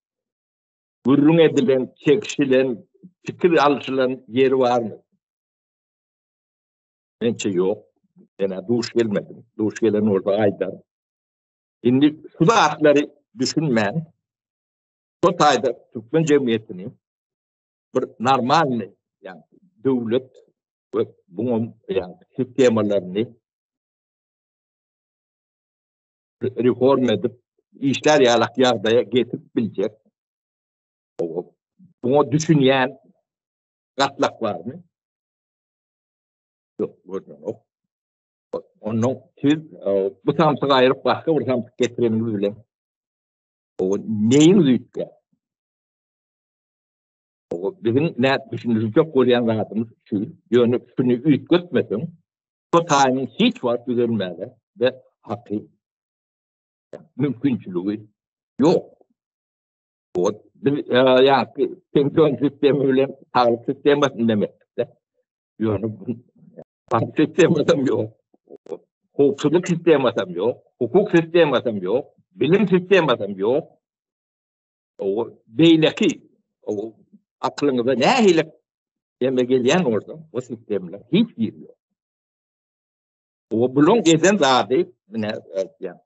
vurgun edilen, çekişilen, fikir alışılan yeri var mı? Bence yok. Yani duş gelmedim. Duş gelen orada ayda. Şimdi şu da hakları düşünmeyen o tayda Türkmen cemiyetini bir normal yani devlet ve bunun yani sistemalarını reform edip işler yalak yardaya getirip bilecek. Bunu düşünen katlak var mı? Yok. Yok. Onun siz bu samsık ayırıp başka bir samsık getireniz bile. O neyin züyükle? O bizim ne düşünülecek koruyan rahatımız şu. Yönü şunu üyük götmesin. O tayinin hiç var üzülmeli ve hakkı mümkünçülüğü yok. O yani pensiyon sistemi bile sağlık sistemi demek. Yönü parti sistemi yok. Hukuksuzluk sistemi yok. Hukuk sistemi yok. bilim sistemi yok. O beyleki o aklınıza ne hilik yeme gelen orada o sistemler hiç yok. O bulun eden zaten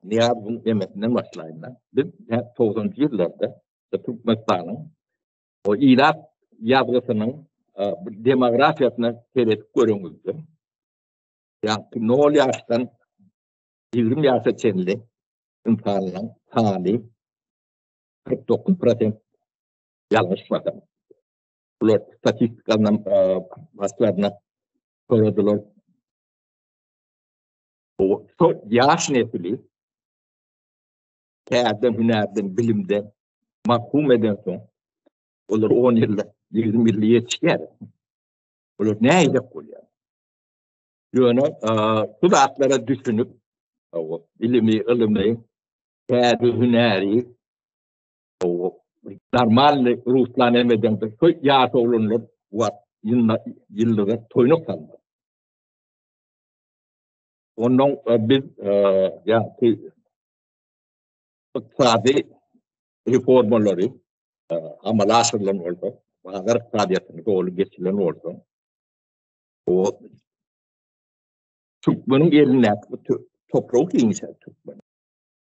ne bunun demesinden başlayın. Biz 90'lı yıllarda Türkmenistan'ın o ilat yazgısının demografiyasına seyredip görüyoruzdu. Yani nol yaştan 20 yaşa çenli insanların hali 49% yanlış bakın. Bunlar statistikadan başlarına koydular. O yaş nesili kârden, hünerden, bilimden mahkum eden son olur 10 yılda 20 yılda yetişker. Olur ne edecek oluyor? Yani sudatlara düşünüp ilmi, ilmi, kârden, hüneri normal ruhlanemadan da çok yaş olunlar var. Yıllara toynuk kaldı. Onun biz iktisadi reformaları amala asırlan oldu. Bazı iktisadiyatını doğru geçilen oldu. O Türkmen'in eline toprağı inşa Türkmen.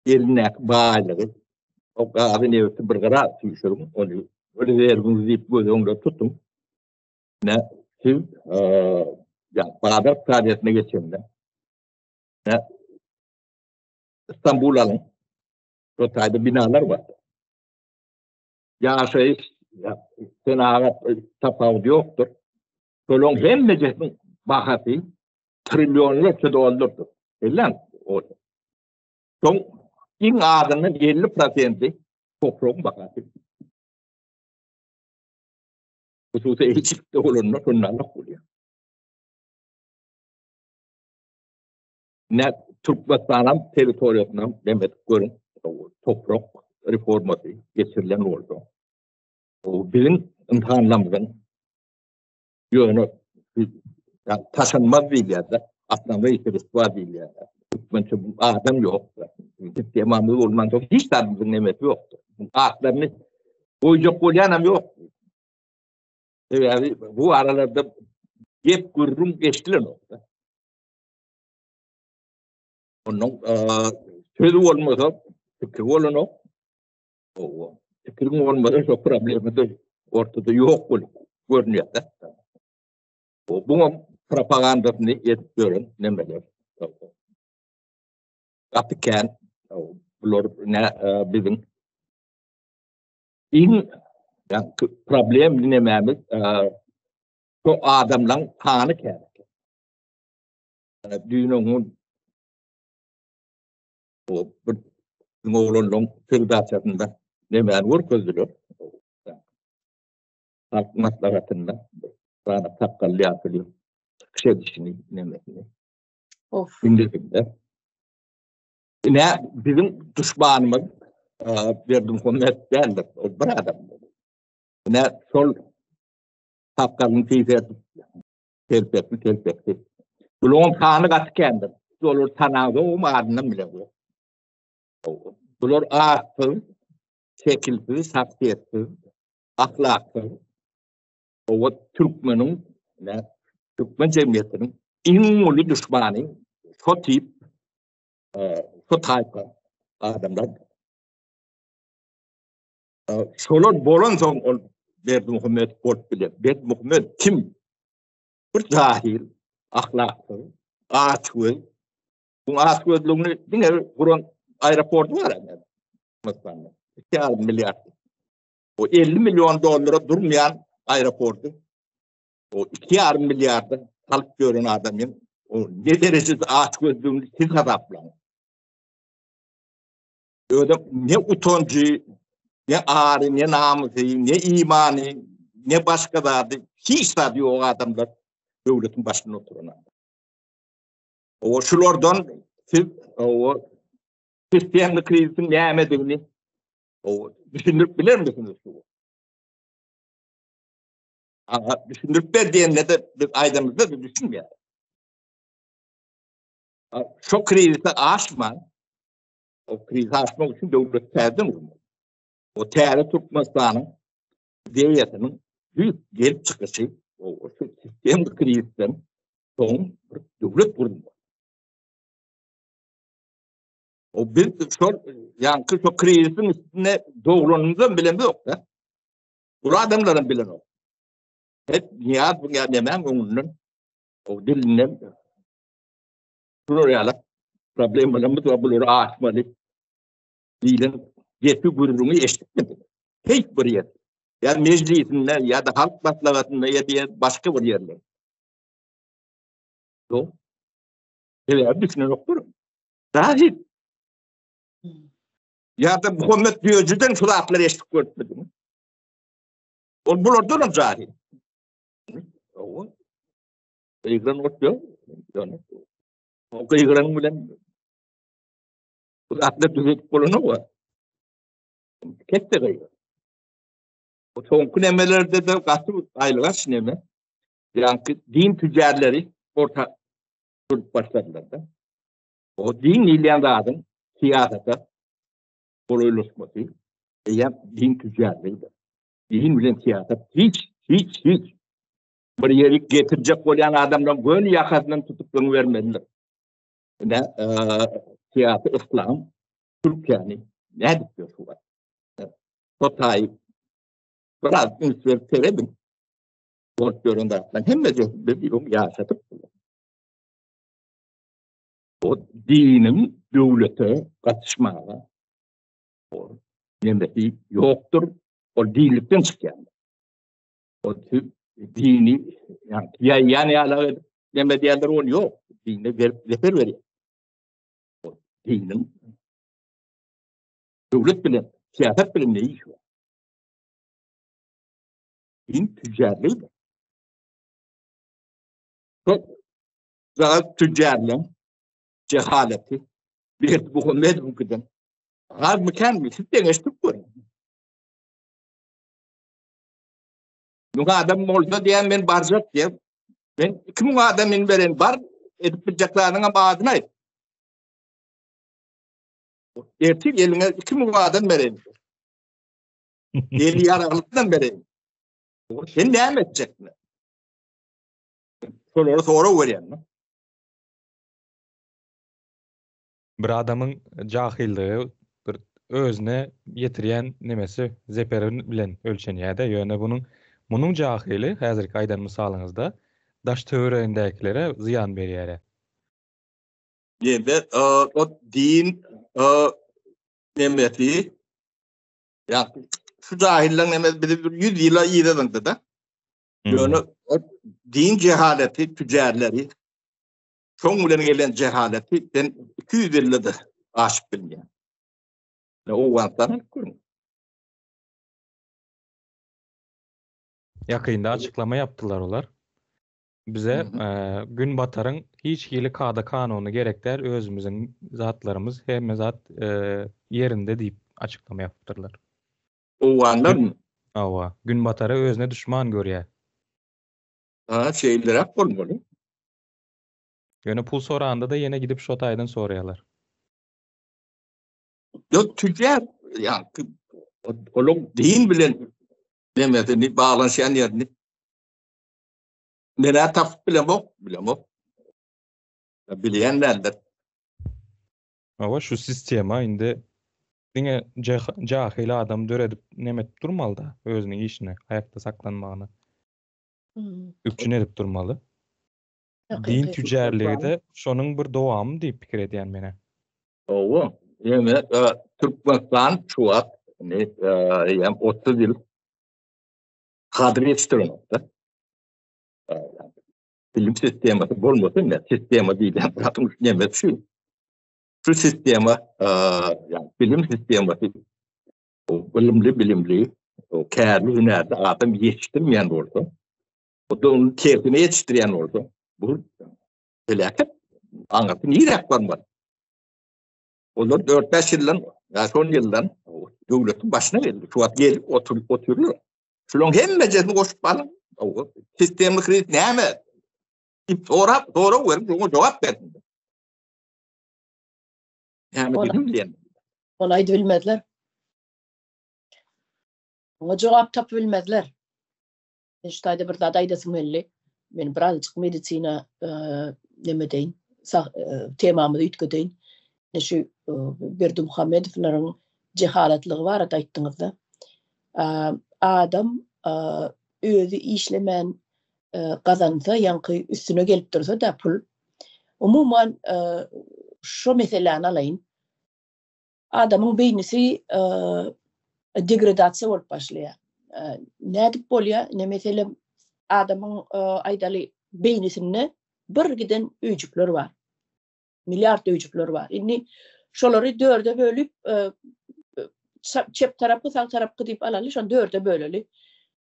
Eline bağları o kadar nevti bir karar tüşürüm. Onu öyle verdiğiniz deyip böyle onu tuttum. Ne siz bazı iktisadiyatına geçiyorlar. İstanbul alın. Rotayda binalar var. Senahat tafavut yoktur. Solon hem mecesin bahati trilyonlarca dolardır. Lan o. Son in adının 50% toprağın bahati. Hususi eğitimde olanlar onlarla oluyor. Ne Türkmenistan'ın teritoriyasından demek görün toprak reforması geçirilen oldu. O bizim imtihanlarımızın yönü taşınmaz değil ya da aslında ihtiyaç değil ya da. Türkmençe adam yok. Sistemamız olman çok hiç tarzımızın nemeti yoktu. Ağaçlarını koyacak koyanam yok. Yani bu aralarda hep kurum geçtiler nokta. Onun sözü olmasa fikri olan o fikrin olmasa çok problemi de ortada yok görünüyor da. Bunun propagandasını edip görün nemeler. Atıken bunlar bizim problem dinlememiz çok adamların tanı kere. Dünyanın o oğlunun sırdaşlarında nemen vur közülür. Halk maslahatında bana takkallı yapılıyor. Kışa dişini nemesini. Gündüzümde. Ne bizim düşmanımız verdim konumet derler. O bir adam. Ne sol takkalın teyzesi telpekti. Bulun tanı katı kendim. Olur tanağda o mağarından bile bu. Bulur ağırsız, şekilsiz, şahsiyetsiz, ahlaksız. O Türkmen'in, Türkmen cemiyetinin en düşmanı, şu tip, şu tayfa adamlar. Şolun bolon son Berdi Muhammed Kort bile. Berdi Muhammed kim? Bir cahil, ahlaksız, ağaçgöz. Bu ağaçgözlüğünü dinle buran aeroportu var yani. Mesela 2,5 milyar. O 50 milyon dolara durmayan aeroportu. O 2,5 milyarda halk gören adamın o ne derecede ağaçgözlüğünü siz hesaplayın. Öyle ne utancı, ne ağrı, ne namusu, ne imanı, ne başka da hiç tadı o adamlar devletin başına oturan adam. O şulardan siz o sistemli krizin ne emediğini o düşünüp bilir misiniz? Ama düşünüp diyenle de biz aydamızda da düşünmüyor. Şu krizi aşma, O krizi aşmak için devlet terden olmalı. O terör Türkmenistan'ın devletinin büyük gelip çıkışı, o sistem krizden son devlet kurulmalı. O bir yani şu krizin üstüne doğrulanımızdan bilen yok da. Bu adamların bilen yok. Hep niyaz bu demem onun o dilinden şuraya problemlerimiz var bunları aşmalı. Dilin yetki gururunu eşitmedi. Hiç bir yer. Yani meclisinde ya da halk baslavatında ya da başka bir yerler. Yok. Evet, düşünün yoktur. Dahil. Ya da Muhammed Diyocu'dan şu lafları eşit görmedi mi? O bulurdu da zahir. O kıyıkran otuyor. O kıyıkran bilen bu lafları tüzük bulunu var. Kette kıyıkran. O son emelerde de katı aylığa sineme. Yani din tüccarları orta Türk başlarında da. O din ilanlarının siyasete kuruluşması. Yani din tüccarları. Din bilen siyaset hiç. Bir yeri getirecek olan adamdan gönül yakasından tutup bunu vermediler. Ne siyaset İslam, Türk yani. Ne diyor şu var? Totayı. Biraz ünsür sebebim. Korkuyorunda. Ben hem de bir yaşatıp o dinin devlete katışmağı o nemeti yoktur. O dinlikten çıkıyor. O dini yani ala nemeti yerler onu yok. Dine refer veriyor. O dinin devlet bilen, siyaset bilen ne iş var? Din tüccarlığı. Çok daha tüccarlığın cehaleti bir bu mecburen. Az mıkan mı? Siz de geçtik bu. Bu adam olsa diyen ben barzat diye. Ben kim adamın veren bar edip bıçaklarına bağdına et. Ertik eline kim adam veren. Eli yaralıktan veren. Sen ne edeceksin? Sonra veren. Bir adamın jahilliği bir özüne yetirýän nemesi zeperin bilen ölçenýär-de. Ýöne bunun jahili häzirki aýdan misalyňyzda daş töwereğindäkilere ziýan berýär. Evet, o din nemeti ya şu cahillen nemeti bir 100 yıla iyilerinde de yani o din cehaleti tüccarları çok ulan gelen cehaleti ben 200 yılda aşık bilmiyorum. O vatandaşlar kurun. Yakında açıklama yaptılar olar. Bize gün batarın hiç hili kada kanunu gerekler özümüzün zatlarımız hem zat yerinde deyip açıklama yaptırlar. O vatandaşlar mı? Ava gün batarı özüne düşman görýär. Şeyler hep olmalı. Ýöne pul soranda da yine gidip şot aýdan soraýarlar. Yok tüccar yani onun din bilen demetini bağlanşan yerini nereye taf bilemok. Bileyenlerdir. Ava şu sistema indi diňe jahil adam döredip nemet durmaly da özüniň işine, ayakta saklanmagyna. Üpçün edip durmaly. Din tüccarlygy da şonuň bir dowamy diýip pikir edýän mene. O yani Türkmenistan şu an yani 30 yıl kadri yetiştirilmekte. Bilim sistemi olmasın ya sistemi değil. Bırakmış yemek şu sistemi yani bilim sistemi o bilimli o kârlı hünerde adam yetiştirmeyen oldu. O da onun keyfini yetiştiren oldu. Bu felaket anlatın iyi reklam var. Onlar 4-5 yıldan, ya son yıldan devletin başına geldi. Şu an gelip oturuyor. Şunun hem meclisini koşup alın. Sistemli kriz ne mi? Doğru verin, ona cevap verin. Yani bizim diyen. Olaydı bilmediler. Ona cevap tapı bilmediler. İşte bir daha da sınırlı. Ben birazcık medisina demedeyin. Temamı da yutkudeyin. Şu Berdu Muhammedovların cehaletliği var da ayttığınızda. Adam özü işlemen kazansa yankı üstüne gelip dursa da pul. Umuman şu meseleni alayın. Adamın beynisi degradasyon olup başlıyor. Ne edip oluyor? Ne mesela adamın aydalı beynisinde bir giden öcükler var. Milyar öcükler var. Yani şoları dörde bölüp çep tarafı sağ tarafı deyip alalı. Şu an dörde bölülü.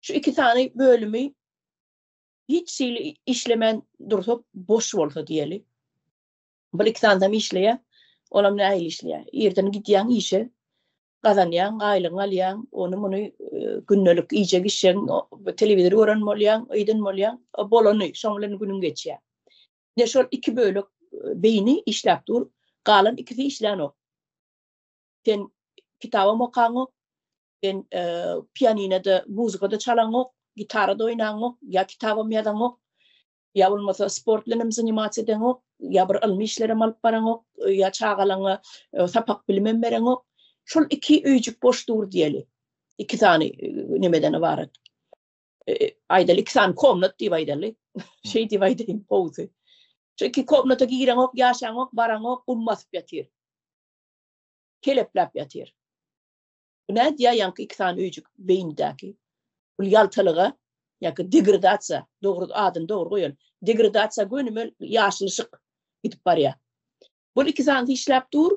Şu iki tane bölümü hiç işlemen dursa boş olsa diyelim. Bu iki tane işleye, olam ne işleye. Yerden gidiyen işe, kazanyan, aylığın alayan, onu günlük iyice gişen, televizyonu öğrenmeliyen, eğitimliyen, bolonu, şomların günün geçiyor. Ne şol iki bölük beyni işlep dur, kalan ikisi işleyen o. Sen kitabı mokan o, sen piyanine müzikada çalan o, gitarada oynayan o, ya kitabı medan o, ya olmasa sportlarım zanimat eden o, ya bir ilmi işlerim alıp baran o, ya çağalana sapak bilmem veren o. Şol iki öcük boş dur diyeli. İki tane nemeden var. Aydal iki tane komnat diye aydalı. Şey diye aydayım poğuzu. Şu iki komnata giren o, yaşan o, baran o, ummas yatir. Keleplap yatir. Ne diye yankı iki tane öcük beyindeki. Bu yaltalığa yankı degradatsa, doğru adın doğru koyun. Degradatsa gönümel yaşlışık gidip var ya. Bu iki tane işlep dur.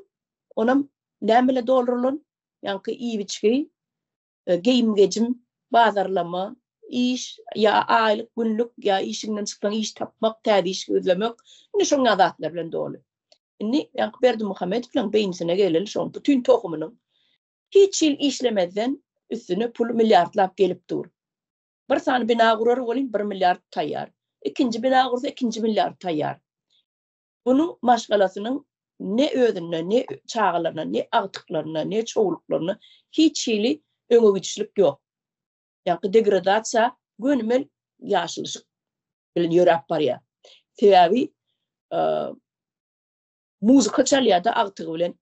Onam nemele doldurulun. Yankı iyi biçki. Geyim gecim, bazarlama, iş, ya aylık, günlük, ya işinden çıkan iş tapmak, tədi iş gözlemek. Ne şun adatlar bilen dolu. Inni yankı Berdu Muhammed falan beyinsine geleli şun bütün tohumunun hiç yıl işlemeden üstüne pul milyartlap gelip dur. Bir tane bina kurar olin 1 milyar tayyar. İkinci bina kursa 2 milyar tayyar. Bunun maşgalasının ne ödününe, ne çağlarına, ne artıklarına, ne çoğuluklarına hiç yılı öňe güçlük yok. Yani degradatsa gönümel yaşlışık bilen yörep bar ya. Sebebi muzika çalýar da agtygy bilen.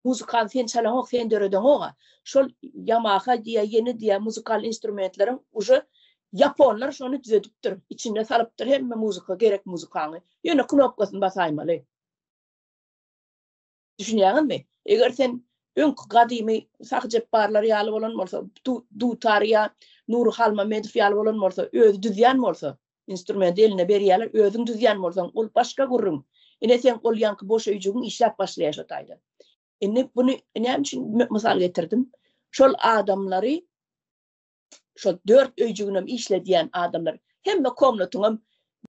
Muzikan sen çalan sen döreden oğa. Şol Yamaha diye yeni diye muzikal instrumentlerin uje Japonlar şonu düzeltipdir. İçinde salıpdır hemme muzika gerek muzikanı. Yine knopkasyny basaymaly. Düşünýäňiz mi? Eger sen öňkü gadymy sakjep barlar ýaly bolan bolsa, du tariýa Nur Halma Medif ýaly bolan bolsa, özü düzýän bolsa, instrument eline berýärler, özüň düzýän bolsaň, ol başga gurrun. Ine sen ol ýanky boş öýjügiň işläp başlaýaşataýdy. Ine bunu näme üçin mysal getirdim? Şol adamlary, şol 4 öýjüginem işlediýän adamlar, hemme komnatyňam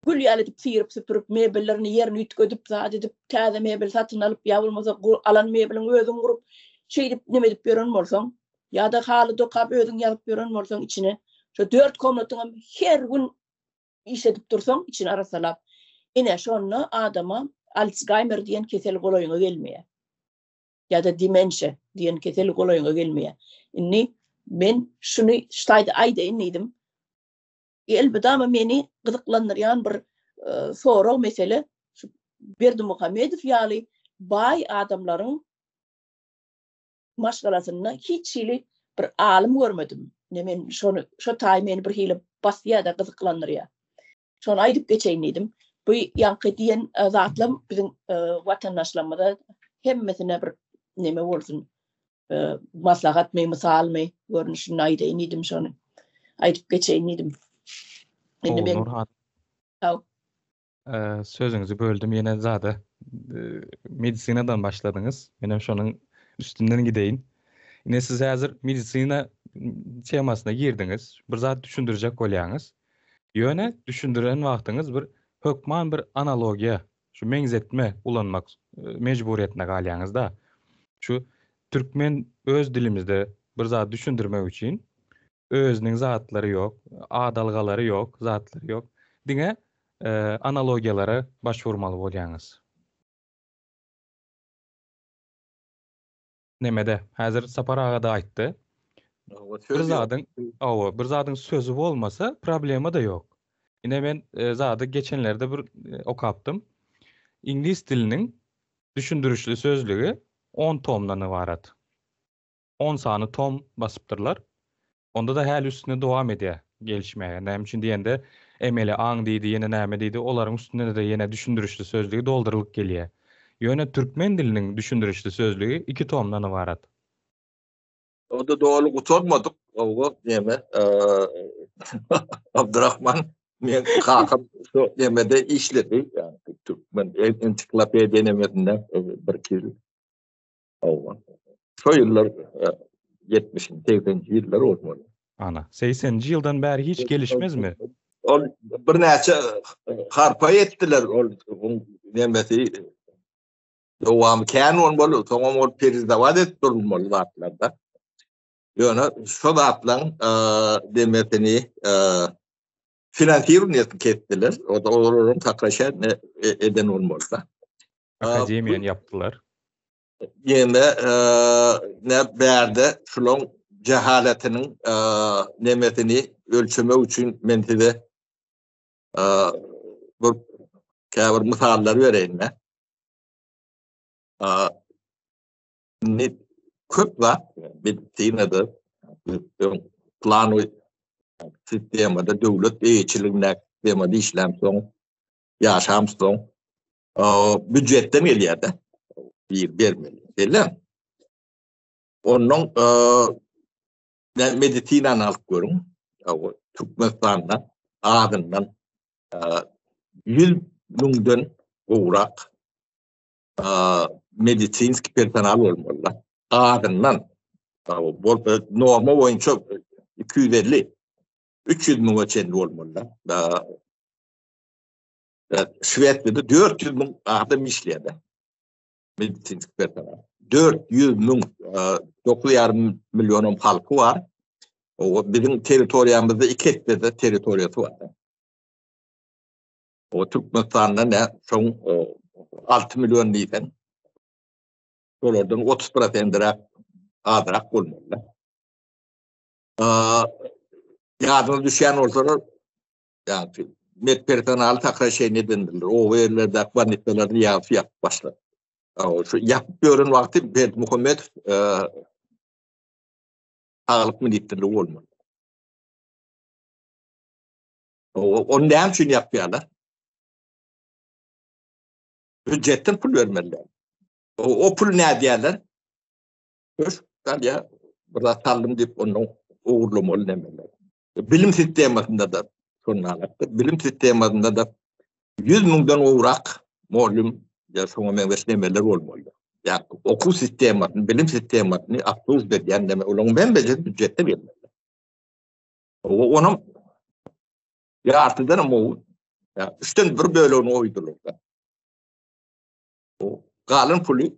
gül ýalyp syrıp süpürüp mebellerini ýerine ütgedip, zat edip, täze mebel satyn alyp, ýa bolmasa alan mebeliň özüň gurup, şeýdip neme edip beren bolsaň, ýa-da haly dokap özüň ýalyp beren bolsaň içine, şu 4 komnatyňam her gün işledip dursaň, içine arasalap, ine şonu adama Alzheimer diýen kesel golaýyna gelmeýär. Ya-da demensiya diýen kesel golaýyna gelmeýär. Inni men şunu ştaýda aýda innidim. Elbetama meni gyzyklandyrýan bir soraw mesele şu Berdu Muhammedow ýaly bay adamlaryň maşgalasyna hiç ýyly bir alim görmedim. Ne men şonu şu taý meni bir hili basýar da gyzyklandyrýar. Şonu aýdyp geçeýin edim. Bu ýanky diýen zatlam biziň watandaşlarymyza hemmesine bir neme bolsun. Maslahat me, misal me, görnüşini aýdaýyn edim şonu. Aýdyp geçeýin edim. Indi ben Nurhan, Taw. Sözüňizi böldüm ýene zada medisinadan başladınız. Menem şonuň üstünden gideýin. Ine siz häzir medisina temasyna girdiňiz. Bir zat düşündirjek bolýaňyz. Ýöne düşündiren wagtyňyz bir hökman bir analogiýa, şu meňzetme ulanmak mejburiýetine galýaňyz da. Şu türkmen öz dilimizde bir zat düşündirmek üçin özüniň zatlary ýok, adalgalary ýok, zatlary ýok. Diňe analogiyalara başvurmaly bolýaňyz. nemede häzir Sapar ağa da aýtdy. Bir zadyň sözü bolmasa problema da yok. Yine ben zady geçenlerde bir okapdym. İngiliz diliniň düşündürüşli sözlügi 10 tomdan ibaret. 10 sany tom basypdyrlar. Onda da häl üstüne dowam edýär gelişmeye. Näme üçin diýende emeli aň diýdi, ýene näme diýdi, olaryň üstüne de ýene düşündürüşli sözlügi doldurylyp gelýär. Ýöne türkmen diliniň düşündürüşli sözlügi 2 tomdan ibaret. O da doğru utanmadık. O deme. Abdurrahman men kakam şu demede işledi. Yani Türkmen ensiklopediya denemedinden bir kez. Şu yıllar 70'in 80'ci yıllar olmalı. Ana 80-nji ýyldan bäri hiç gelişmezmi? Ol bir näçe harpa etdiler ol demesi. Dowam kän bolmaly. Tamam ol perizdawat etdirilmeli zatlarda. Ýöne şu zatlaryň demesini finansirni ketdiler. O da olaryň takraşa eden bolmaly. Akademiýany yapdylar. Ýene ne bärde şulaň cehaletiniň nemesini ölçemek üçin men size bir käbir misallar bereyim ben. Ne köp var medisinada plano sistemada döwlet eýçiligine sistemada işlem soň ýaşam soň büdjetden gelýärde bir bermeli. Belem. Onuň medisinany alyp görüň. Türkmenistandan adından 100 miňden gowrak medisinski personal bolmaly. Adından norma boyunca 250 300 miňe çenli bolmaly. Şwedde 400 miň adam işleýär. Medisinski personal. 400 miň 9,5 milyon halky var. O bizim territoriýamyzda 2 hektarda territoriýasy var. O Türkmenistanda ne soň 6 milyon diýsen. Olardan 30% azrak bolmaly. Ýadyna düşen bolsalar ýa-ni med personal takraşy nedendir. O yerlerde akbanitlerini ýap başlar. Şu yapıp görün vakti Bert Muhammed ağalık militleri olmalı. Onu ne için yapıyorlar? Ücretten pul vermeliler. O pul ne diyorlar? Ya burada saldım deyip onu uğurlamalı demeler. Bilim sistemasında da sonralıktır. Bilim sistemasında da 100 miňden uğrak muallim ya şoňa men beslemeler bolmaly. Ya okul sistematyny, bilim sistematyny aktyw berýän deme, olaň ben beje büdjetde bermeli. Onuň ýartydan o ya 3'ten 1 bölegi oýdurlar. O galan puly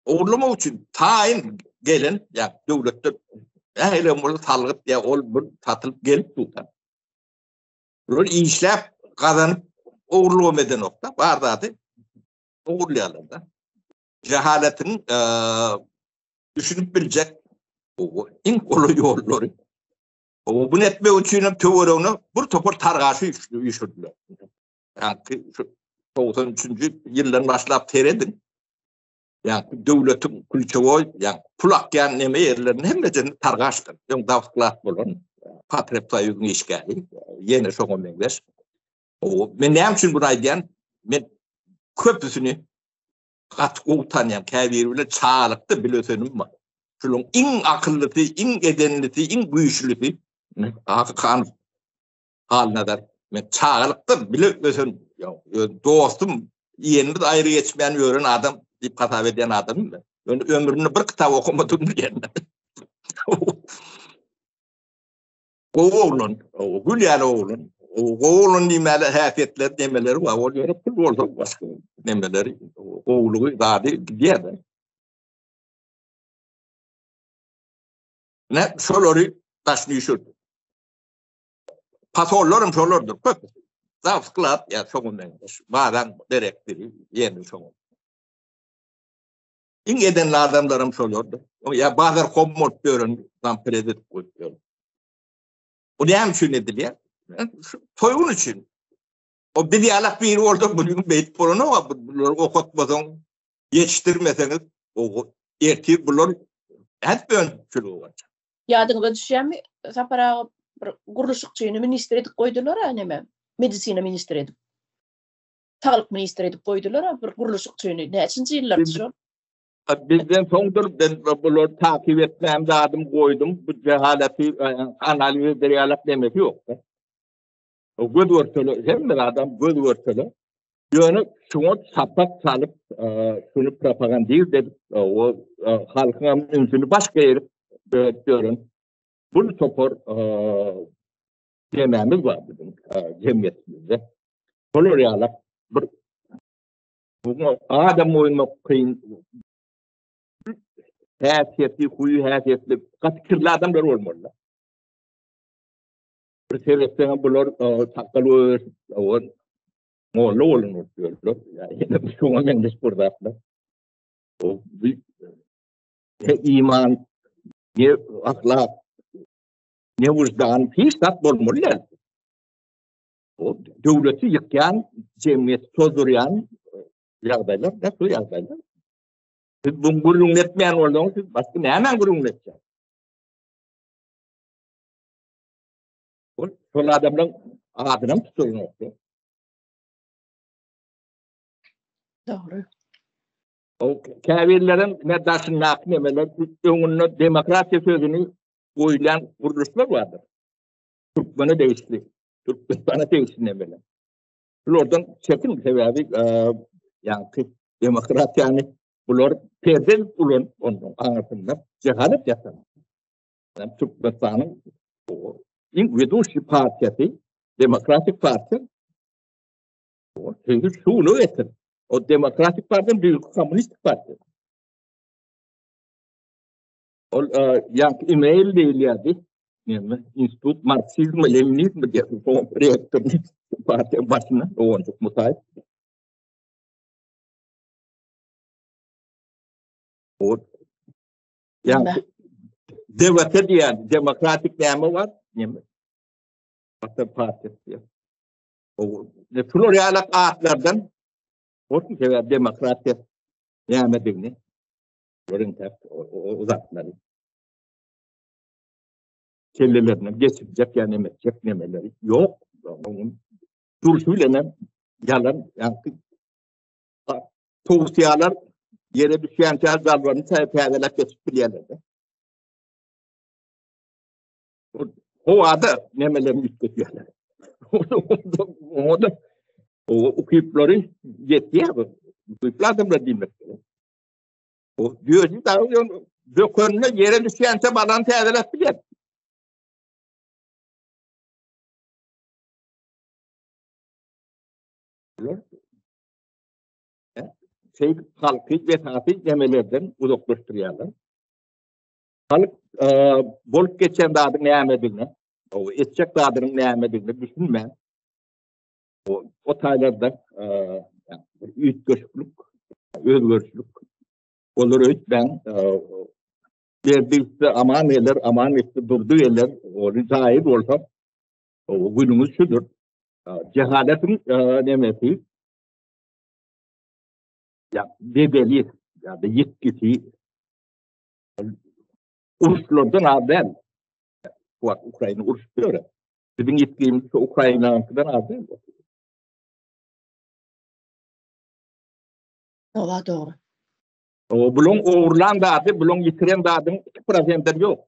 oğurlamak üçin taýin gelin ya döwletde ähli bol salgyp ya ol bir satylyp gelip tutan. Ol işläp gazanyp oğurlama eden nokta var zaten. Oğurlayanlar da. Cehaletin düşünüp bilecek o en kolay yolları. O bunu etmek için teorunu bir topar targaşı yüşürdüler. Yani şu 93. yılların başlayıp teredin. Yani devletin külçevoy, yani pulakyan neme yerlerini hem de targaştır. Yani davsklat bulun. Patrep sayısının işgali. Yeni şoğun mengler. Men näme üçin bunu aýdýan? Men köpüsini gatlyk utanýan käbir bilen çağlykdy bilesenim var. Şulaň iň akyllyty, iň edenlisi, iň güýçlüsi kan halnadar. Men çağlykdy bilesem dostum ýeňde aýry geçmeýän ýören adam diýip hatap edýän adam. Ömrüni bir kitap okumadym diýen. Oğlun, Gülýan oğlun. Oğlun nimeli häsiýetler demeleri var. O ýere pul bolsa başga demeleri oğlugy zady diýär. Ne şolary taşnyşur. Pasollarym şolardyr. Zawsklat ya şoňundan. Baran direktiri ýeni şoň. İn eden adamlarım soruyordu. Ya bazı komut diyorum, tam prezident koyuyor. O ne hem şu nedir ya? Toygun için. O bir diyalak bir orada bugün beyt borunu ama bunları okutmadan yetiştirmeseniz o erkek bunlar hep ön çürüğü var. Yadığına düşen mi? Sapara guruluşuk çiğini minister edip koydular ha neme? Medisina minister edip. Sağlık minister edip koydular ha bir guruluşuk çiğini. Ne için yıllar şu? Bizden sondur ben bunları takip etmem de adım koydum. Bu cehaleti analiz ederek demek yok. O göz örtülü, hem de adam göz örtülü. Yani şunu sapat salıp şunu propaganda değil de o halkın ünsünü başka yere diyorum. Bunu topor dememiz var bizim cemiyetimizde. Koloryalar bu adam oynamak kıyın hasiyetli, huyu hasiyetli katkırlı adamlar olmalı. Bir sebepten bunlar takkalı o moğollu olunur diyorlar. Yani bir şuna mendes burada. O ne iman, ne ahlak, ne vicdan, hiç tat olmalı. O devleti yıkan, cemiyeti tozdurayan yağdaylar, nasıl yağdaylar? Siz bunu gururun etmeyen olduğunuz, siz başka ne hemen gururun edeceksiniz? Sol adamın adına mı tutuyorsun? Doğru. O kâvirlerin meddaşının aknemeler, önünde demokrasiya sözünü koyulan kuruluşlar vardır. Türkmen'e değişti. Türkmen'e değişti nemeler. Oradan çekin sebebi yani demokrat yani bunlar perdel bulun onun anlatımda cehalet yatan. Yani Türkmen'in o İngilizce partisi, Demokratik Parti o çünkü şunu etir. O Demokratik Parti büyük Komünist Parti. O yani e-mail değil yani. Yani İnstitut Marksizm Leninizm diye bir reaktörün parti başına o çok müsait. O yani devlete diyen demokratik nemi var. Yani partisi. O Floryalak ağaçlardan o sefer demokrasiya nimetini görüntü o zatları kellelerine geçirecek yani emecek nemeleri yok. Onun duruşuyla yalan yani tavsiyeler yere düşen cihazlarını tepkilerle geçip biliyorlardı. O adı nemelerini üstletiyorlar. O okuyupları yetiyor mu? Okuyuplar da bilmek. O diyor ki dökönüne yere düşense balan teyzeler bilir. Halkı ve tatil demelerden uzaklaştırıyorlar. Halk bolup geçen dağdın neyemediğini, o edecek dağdının neyemediğini düşünme. O taylarda ütgörçlük, özgörçlük olur ben verdiyse aman etti durduğu yerler o rızayı olsa o günümüz şudur. Cehaletin nemesi ya bedeli ya da yetkisi uluslardan haber. Bu Ukrayna ulusluyor. Bizim yetkimiz Ukrayna'dan haber. Ola doğru. O bulun uğurlan dağıdı, bulun yitiren dağıdın 2% yok.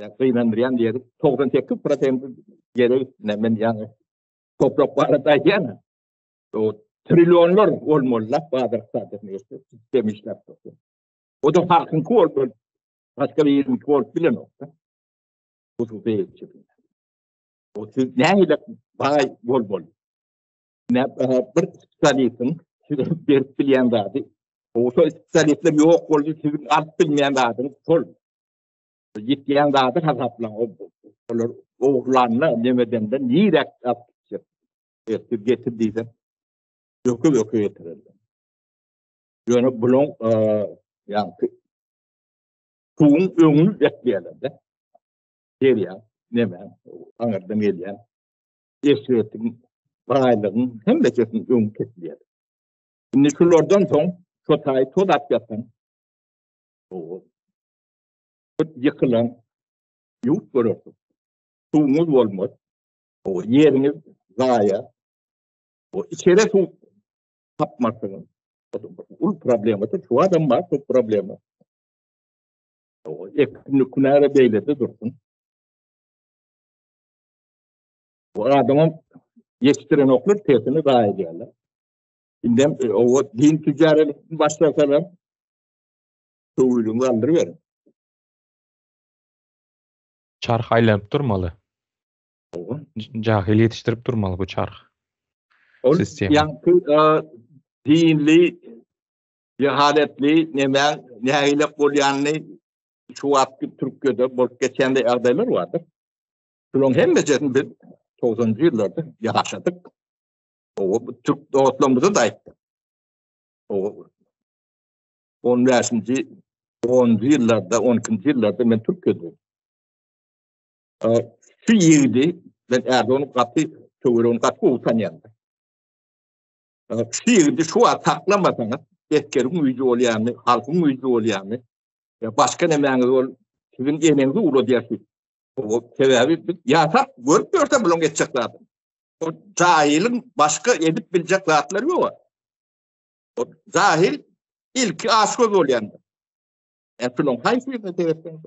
Yani kıynandıran yeri, 98% yeri hemen yani toprak vardı yani. O trilyonlar olmalılar, bazı sadece demişler. O da farkın olmalı. Başka bir yerin kol bile nokta. Bu değil çünkü. O siz ne ile bay olmalı. Ne bir spesialistin bir bilen dağıdı. O spesialistler yok oldu, sizin alt bilmeyen dağıdın sol. Gittiyen dağıdı hesaplan. Oğlanla demeden de nirek atacak. Getirdiğinde yok getirirler. Yani bunun yani tuğun öňünü etmeýärler. Derýär, näme? Aňardan gelýän eşretin, baýlygyň hemmesini öňü kesýär. Şimdi şulardan soň şotaý todap ýatan o yıkılan ýurt görürsiz. Suwuňyz bolmaz. O ýeriňiz gaýa. O içeri suw tapmasyňyz. Ul problematy şu adam bar, şu problema. O ekini kunara beýlede dursun. O adamın yetiştiren oklar tesini gaýa edýärler. Indem o din ticaretini başlasalar suwuňy galdyryber. Çarh aýlanyp durmaly. O Jahil yetiştirip durmaly bu çarh. Sistem. yankı dinli, cehaletli, nähile bolýanly şu wagtky Türkiýede bolup geçende ýagdaýlar bardyr. Şonuň hemmesini biz 90-njy ýyllarda ýaşadyk. O Türk dostlarymyza da aýtdy. O 15-nji 10-njy ýyllarda, 12-nji ýyllarda men Türkiýede. Şu ýerde ben Erdoğan'ın kapı töwerün kapı utanýandy. Şu ýerde şu saklamasaňyz, etkeriň üýji bolýany, halkyň üýji bolýany, başga nämeňiz bol, siziň eneňizi uradýarsyz. O sebäbi ýasak görüp görse bilen geçecek zaten. O cahilin başka edip bilecek zatları yok. O cahil ilki aşkoz bolýandy. Şonuň haýsyny teretsen.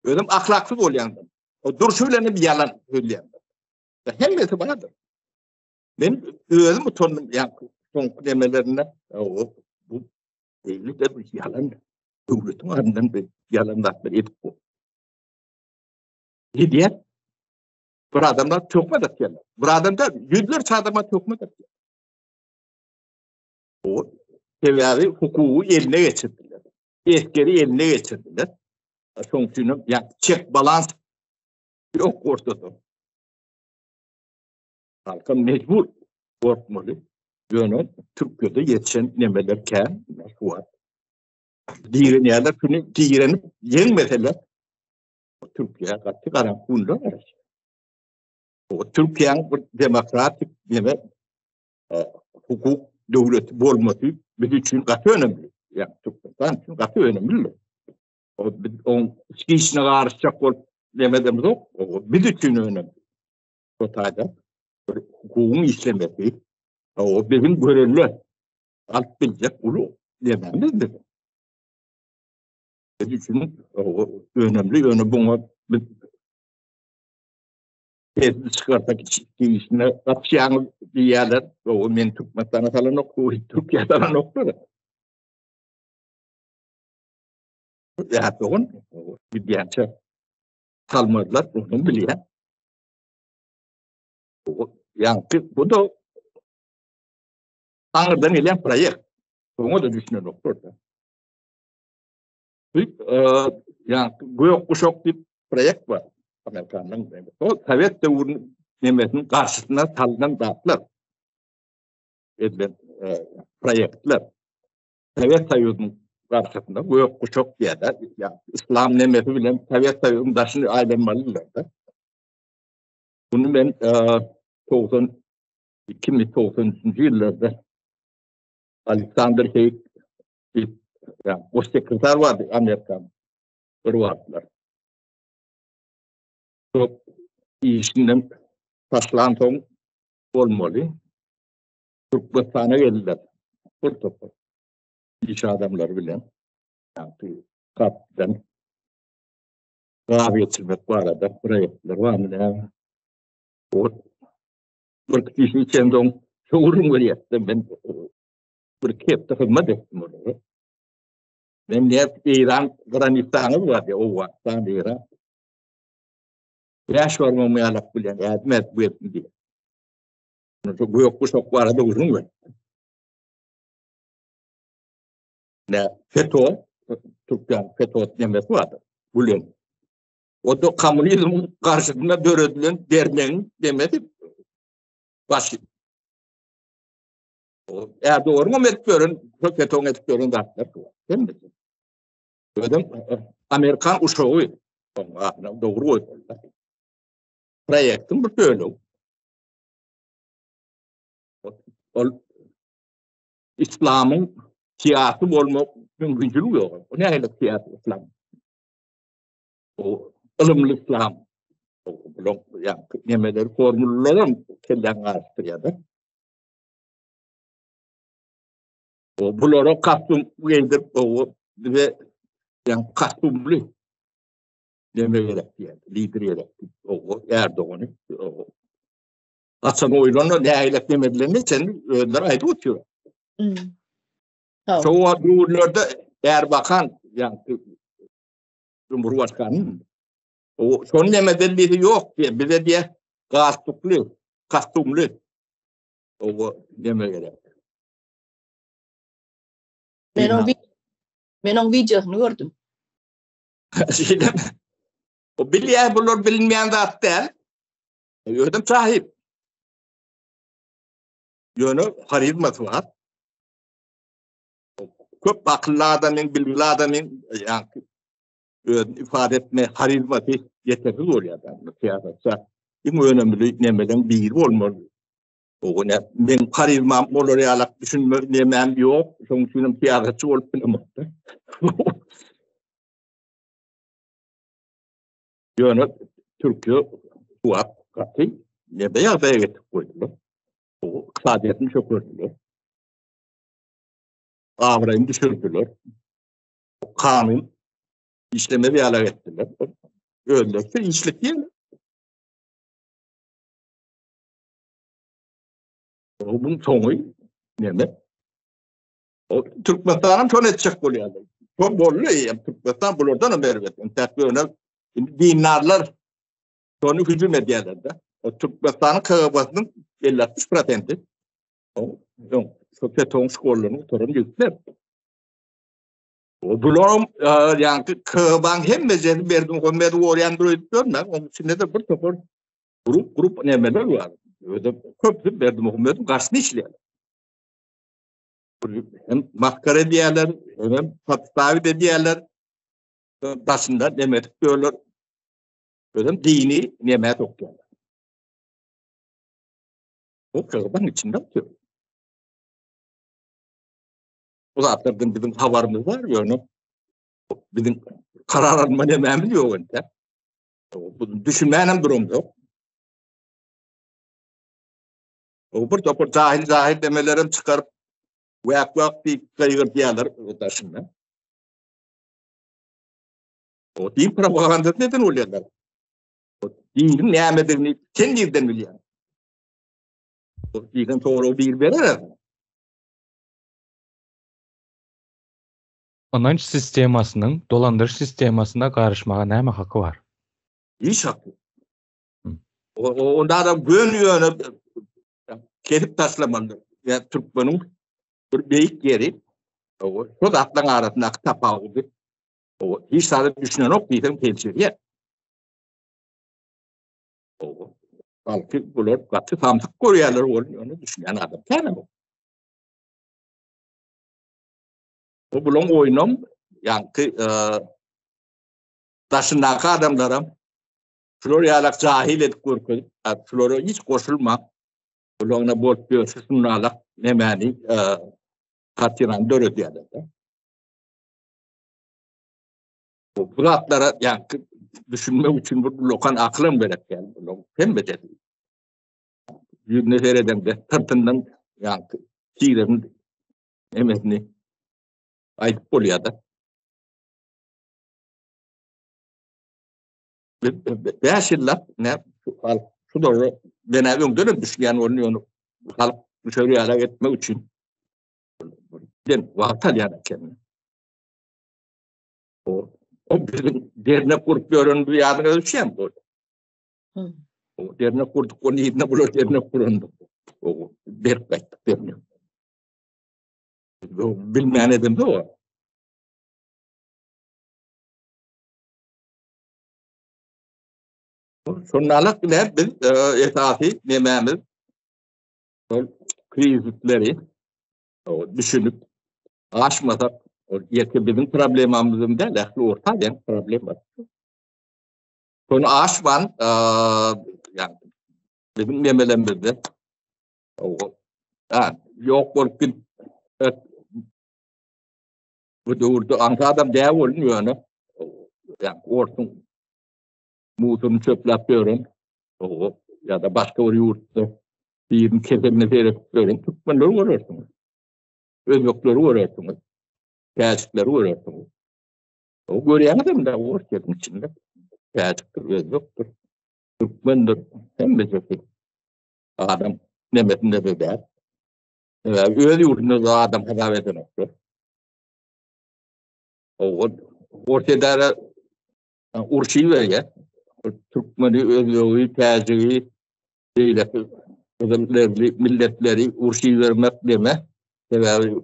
Özüm ahlaksız bolýandy. O durşuýlanyp ýalan söýleýändir. Hemmesi banadyr. Men özüm utandym ýa-da soňky demelerine bu eýlide bir ýalan. Döwletiň aryndan bir ýalanlar edip bu. Hidiyet bir adamlar tökme ettiler. Bir adamda yüzlerce adama tökme ettiler. O sebebi hukuku eline geçirdiler. Etkeri eline geçirdiler. Sonuçta yani çek balans yok ortada. Halka mecbur korkmalı. Yönü Türkiye'de yetişen nemelerken şu var. Diğer yerler şunu diğerini yenmeseler Türkiye'ye katı karankunlar var. O Türkiye'nin demokratik hukuk devleti olması bizim için katı önemli. Yani Türkiye'den için katı önemli. O içki işine karışacak ol demediğimiz o bizim için önemli. O tayda hukukun işlemesi o bizim görevli alt bilecek ulu dememiz dedi. Bizim için önemli yönü buna tezli çıkartak içki işine kapşayan bir yerler o men Türkmenistan'a falan okuyor, Türkiye'de falan okuyor. Ya doğun bir gençe kalmadılar, onu biliyor. Yani bu da Ankara'dan gelen proje. Onu da düşünüyor orada. Yani Gök Kuşak bir proje var. Amerikan'ın. O Sovyet devriminin nemesinin karşısına salınan dağıtlar. Edilen projeler. Sovyet Sovyeti'nin karşısında Gök Kuşak diye de İslam nemesi bilen Sovyet Sovyeti'nin taşını ayrılmalılar da. Bunu ben 2093 yıllarda Alexander Haig yani o sekreter vardı Amerikan vardılar. Çok işinden taşlantım olmalı. Türkmenistan'a geldiler. Burada iş adamları bilen yani kaptan kahve içilmek var arada projeler var mı? O bir kişinin içinde çoğurun var ya ben bir kepte hizmet ettim orada. Ben de İran Granistan'ı var ya o vaktan İran. Yaş var mı yalak bilen yardım et bu ettim diye. Bu yok bu çok var da uzun var. Ne FETÖ, Türk'ten FETÖ demesi vardı. Bilen. O da komünizmin karşısında döredilen derneğin demesi başı. Eğer doğru mu etkiyorun, çok beton etkiyorun da değil mi? Ödüm Amerikan uşağı doğru oynadılar. Projektin bu böyle. İslam'ın siyasi olmak mümkün yok. O ne ayrı siyasi İslam? O ılımlı İslam. O yani nemeleri formüllerim kellen araştırıyordu. O bunlara kastum geldir o ve yani kastumlu nemeleri yani lider yarattı. O Erdoğan'ı o Hasan oylarına ne ayrı demedilerini sen önder ayrı oturuyor. Çoğu durumlarda Erbakan yani Cumhurbaşkanı o son nemedelliği yok diye bize diye kastumlu o demeleri. Ben o videosunu gördüm. Şimdi o bilye bulur bilinmeyen zat değil. Ödüm sahip. Yönü harizması var. Köp akıllı adamın, bilgili adamın yani ifade etme harizması yeterli oluyor yani siyasetsa. En önemli nemeden biri olmalı. O ne ben karizmam olur yalak düşünme nemem yok. Sonuçta siyasetçi olup bilemezdi. Yönü Türkiye kuat katı ne beyaz getirip koydular. O iqtisadiyyatını çok gördüler. Avrayını düşürdüler. Kanun işleme bir ala ettiler. Öyleyse işlik değil. O bunun sonu ne? O Türkmenistan'ın son edecek oluyor. Çok bollu ya Türkmenistan buradan haber verdi. Tekrar dinarlar sonu hücum ediyorlar da. O Türkmenistan'ın kağıbasının 50-60%. O Sovyet'in skorlarını torun yükler. O bulom yani kağıban hem mezeli verdim o medu oryandıroid görmem. Onun içinde de bir topar grup nemeler var. Öyle köprü verdim o medu karşısına işleyen. Hem maskara diyorlar, hem patsavi de diyorlar. Başında demet diyorlar. Böyle dini nemet okuyorlar. O kağıban içinde atıyor. O zaten bizim haberimiz var ya onu. Bizim karar alma nememiz yok. Düşünmeyenim durumda yok. O bir topur cahil demelerim çıkarıp vak bir kayırt diyorlar taşında. O din propaganda neden oluyorlar? O dinin nemedini kendiden biliyor. O dinin doğru bir verir. Ananç sistemasının dolandırış sistemasına karışmağa näme hakkı var? Hiç hakkı. Onda da gönüyor kelip taslamalı. Yani Türkmen'in bir büyük yeri o çok atlan arasında tapağı oldu. O hiç sadece düşünen yok diyeceğim temsiliye. O halkı bulur katı tamtık koruyorlar onu düşünen adam. Tamam mı? O bulun oyunum yani taşındaki adamlarım Floryalak cahil edip korkuyor. Florya hiç koşulma. Bulun'a bol diyor sunalak nemeni katiran dörü diyorlar. O bıraklara yani düşünme için bu lokan aklım gerek yani. Hem beceri. Yüzüne seyreden de tırtından yani çiğlerin emekini ayıp oluyor da. Beş yıllar ne şu doğru ben öngörüm düşünen onu halk dışarıya ala etmek için ben vaktal yani kendine. O bizim derine kurup göründüğü yardım ölçüyen bu. O derine kurduk onu yedine bulur derine kurunduk. O berkayttık derine. Bilmeyen edim de o. Sonralık bile biz esası nememiz krizleri O düşünüp aşmasak o yeki bizim problemimizin de lehli orta den problem var. Onu aşman yani bizim memelerimizde o yok bolup git bu durdu Ankara'dan dev oluyor ne yani orsun mutunu çöpletiyorum o ya da başka bir yurtta bir kesimini veriyorum tutmaları uğraşıyorsunuz özgürlükleri uğraşıyorsunuz gerçekleri uğraşıyorsunuz o görüyorsunuz da uğraşıyorsunuz içinde gerçektir özgürlüktür Türkmendir hem de adam nemetinde de der öyle yurdunda adam hesap edemezler o ortada urşi var ya Türkmeni özgürlüğü tercihi değil özellikle milletleri urşi vermek deme sebebi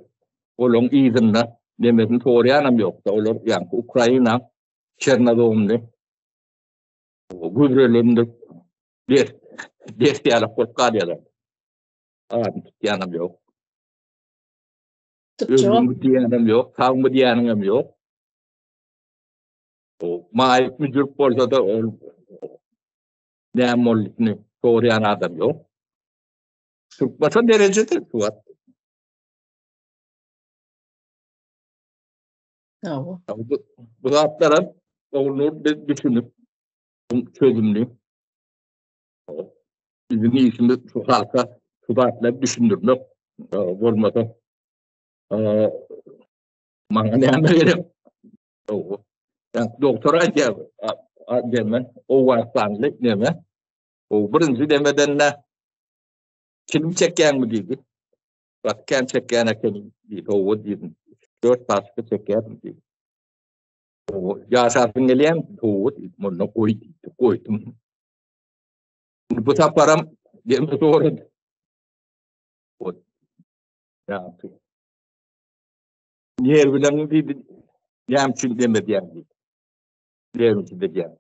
olong izinle demesin soruyanım yoksa olur yani Ukrayna Çernobil'de gübrelönde bir desteğiyle korkarlar abi yanım yok ölüm diyenim yok kalma diyenim yok o maayet müdür polda da ne molitini soruyan adam yok Türkbaşa derecede var bu zatlara onu düşünüp çözümlü bizim işimiz şu halka şu zatları düşündürmek olmasa bana ne anlayalım yani doktora demen o varsanlık deme o birinci demeden ne kim çeken mi dedi bak kim çeken kim dedi o dedi dört başka çeken mi dedi o yaşasın gelen o bunu koydum bu taparam deme doğru o ya niye bilen dedi yamçın demedi yani diyelim dedi yani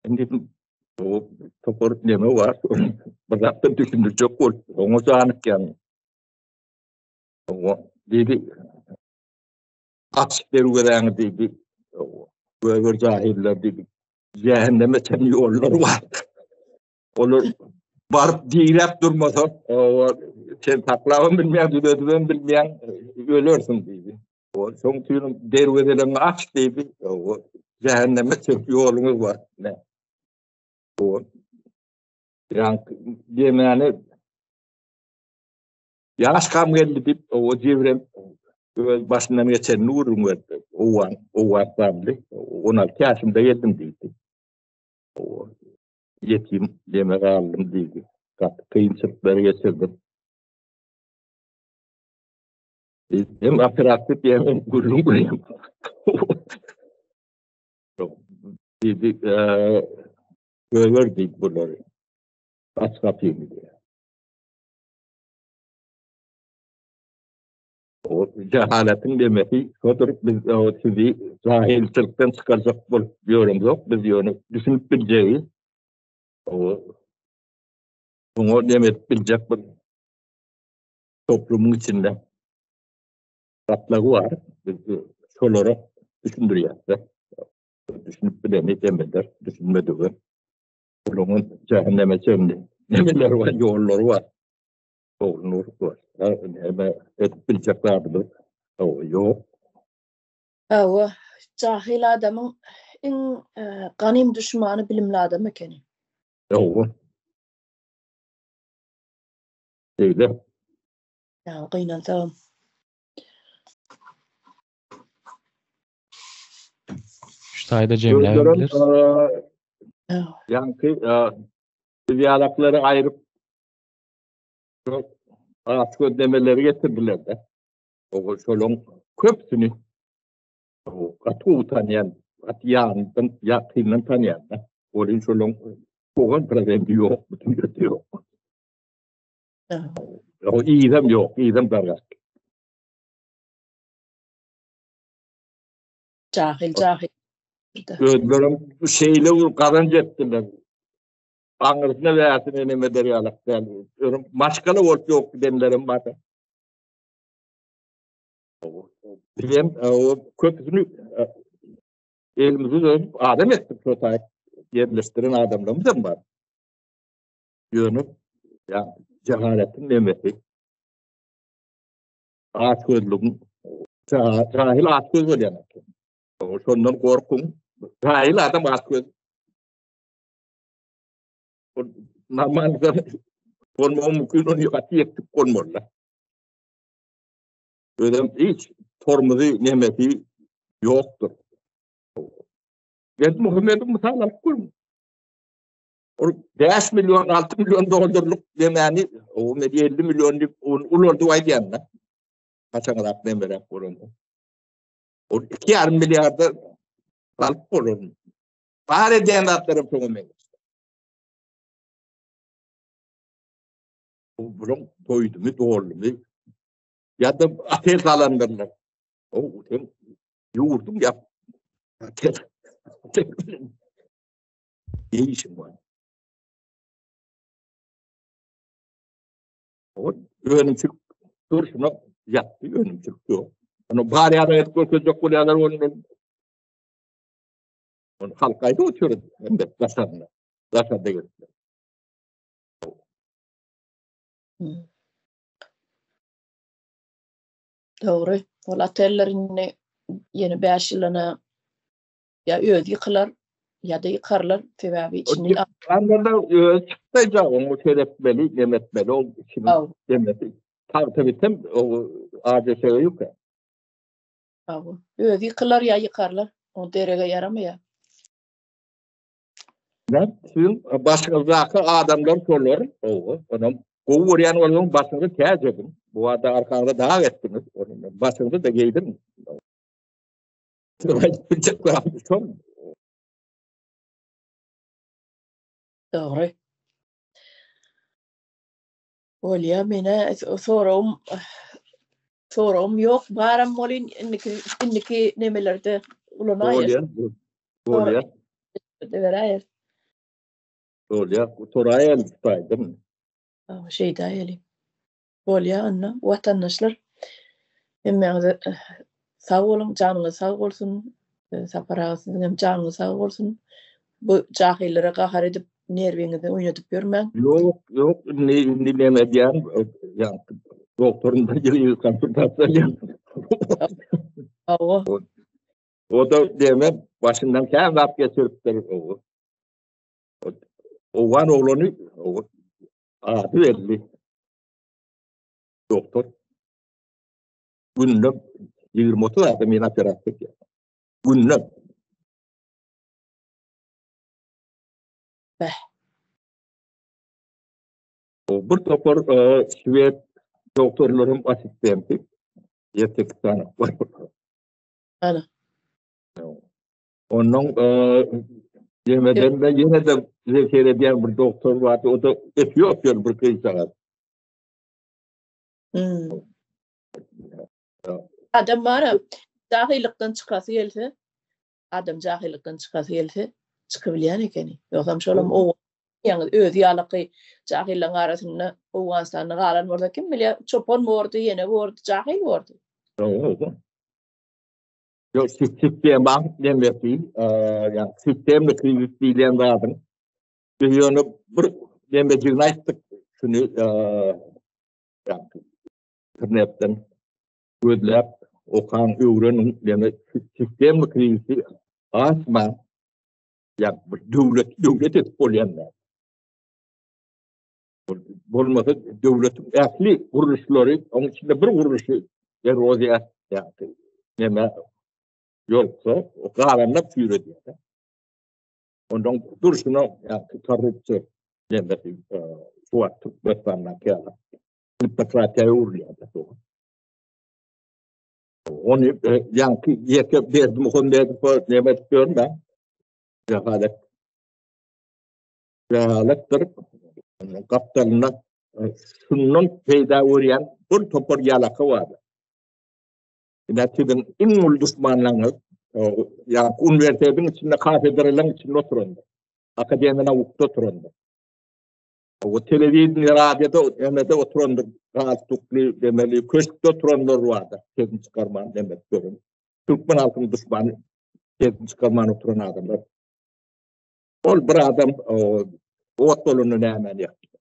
şimdi o topor deme var bıraktım düşündü çok ol onu sanık yani o dedi açıkları veren dedi böyle cahiller dedi cehenneme sen yollar var olur varıp direkt durmasa sen taklavan bilmeyen düzeden bilmeyen ölürsün dedi o son tüyünün dervedilerini aç dedi o cehenneme sen yolunuz var ne o yani demeyene yaş kam geldi deyip o civrem başından geçen nurum verdi. O vardı. Ona yaşımda yedim dedi. O yetim yemek aldım dedi. Kıyımsızlıkları geçirdim. Hem operatif hem gururluyum. Dedi görürdük bunları. Aç kapıyı diye. O cehaletin demesi oturup biz o sizi cahillikten çıkaracak diyorum yok biz onu düşünüp bileceğiz o bunu demek bilecek bir toplumun içinde katları var biz şolara düşündürüyoruz düşünüp bilemeyi demeder düşünmediği bunun cehenneme çömdü neler var yolları var olur var hemen bileceklerdir o yok Awa cahil adamın en ganim düşmanı bilimli adam ekeni. yok öyle Ya kıynan tamam. Şu sayede Cemile bilir. Yani diyalogları ayırıp ağaç ödemeleri getirdiler de. O şolun köpsünü o katı tanıyan, atyandan, yakından tanıyan da. Onun şolun koğun prezenti yok, bütün götü yok. O iyiden yok, iyiden bergak. Cahil. Özlerim şeyle kazanç ettiler. Anırtına versin eneme deriyalak. Başkalı ort yok demlerim vardı. Bizim o köprüsünü elimizde adam ettik prototip yerleştiren adamlarımız da var. Yönüp ya cehaletin nemeti. Ağaç gözlüğün cahil ağaç göz var yani. Sondan korkun. Cahil adam ağaç göz. Normalde konma mümkün onu yıkatı yektik konmalı. Öyle hiç tormuzu nemeti yoktur. Ben Muhammed'in mutalak kurm. 5 milyon 6 milyon dolarlık demeni o 50 milyonluk ulordu aydiyanlar. Kaçan kadar ne merak kurun. O 2 milyarda alıp kurun. Bari denatlarım çoğumen. O buram doydu mu doğru mu? Ya da ateş alanlarlar. O hem yoğurdum ya. Ateş. İyi işim var. O önümçük duruşuna yattı önümçük yok. Onu bari arayıp götürecek kuleler onun halkaydı oturuyor. Hem de kasarına. Kasarda götürdü. Doğru. Ola tellerini yeni 5 yılına ya öd yıkılar ya da yıkarlar sebebi içinin Anlarda çıktı o şerefmeli, yemetmeli o şimdi yemeti. Tabii o adese yok ya. Öd yıkılar ya yıkarlar. O derege yaramıyor. Ne? Sizin başınızdaki adamlar soruyor. Onun kovuryan olan başınızı tez edin. Bu arada arkanızda daha ettiniz. Onun başınızı da giydin. Doğru. Olya mene sorum yok. Baram molin inniki nemelerde ulanayır. Olya. Deverayır. Olya. Toraya tutaydım. Şey dayeli. Olya anna vatandaşlar emme sağ olun, canınız sağ olsun. Saparasın hem canınız sağ olsun. Bu cahillere kahar edip nervinizi oynatıp görmen. Yok ne demediyen yani doktorun da geliyor konsultasyon. O da deme başından kendi vap geçiriptir o. O var oğlanı o adı verdi. Doktor. Günlük 20-30 adam yine terapik ya. Günlük. O bir doktor Şved doktorların asistenti. Yetek tane var. Ana. Onun yemeden de yine de zekere diyen bir doktor vardı. O da Etiyopyalı bir kız sana. Adam var cahillikten çıkası gelse adam cahillikten çıkası gelse çıkabilen ekeni. Yoksam şolam o yani ödü yalıqı cahillerin arasında Oğuzhan'ın qalan orada kim bilir çopon mu ordu yine bu ordu cahil ordu. Yok sistem demesi yani sistemle kriziyle vardım. Bir yönü bir demeciğini açtık. Şunu yani internetten gözlep okan öğrenin demek sistemle krizi asma yani devlet etip olayanlar. Bulmadı devletin ehli kuruluşları onun içinde bir kuruluşu erozya yani neme yoksa o karanlık yürü diye. Ondan duruşuna yani korrupsiyon demesi suat beslenmek yani. Hipokratya uğruyor. Onu yani yeke bezdim Muhammed demek istiyorum ben. Cehalettir. Kaptanına şunun peyda uğrayan bir topar yalakı vardı. Neticeden en düşmanlarınız yani üniversitenin içinde kafedraların içinde oturunda. Akademiden hukukta oturunda. O televizyon, radyoda emede oturanlar, galtuklu demeli, köşkte oturanlar vardı. Kesin çıkarman demek görün. Türkmen halkının düşmanı, kesin çıkarman oturan adamlar. Ol bir adam o tolunu ne hemen yaptı.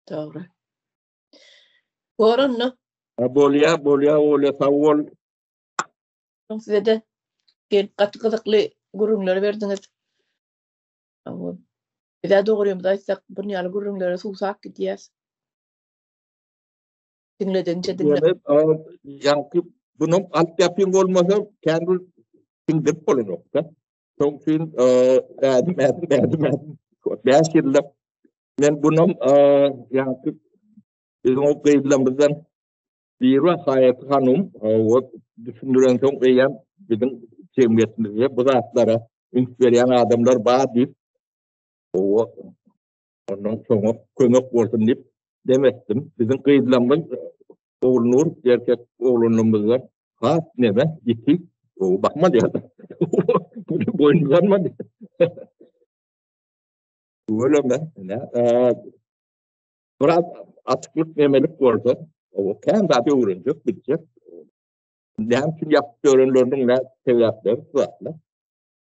Doğru. Goranna. Bolya, öyle savol. Size de gelip katıklıklı gurunları verdiniz. Ama bir daha doğruyum da ise bunu yalı gurunları susak gidiyaz. Dinledince dinle. Yani, yankı bunun altyapın olmasa kendi sindirip olun yoksa. Çünkü beş yılda ben bunun yankı bizim o kıyılarımızdan bir Hayat Hanım o düşündüren son eğen bizim cemiyetimizde bu zatlara ünç veren adamlar bağ deyip o ondan sonra kömek olsun deyip demezdim. Bizim kıyılarımız oğlunur, erkek oğlunumuzdan ha neme gittik. O bakma diye. Boynuzlanma diye. Öyle mi? Biraz açıklık nemelik olsa o kendi adı öğrenecek, bitecek. Ne için yaptığı öğrenlerinin ne sebepleri var.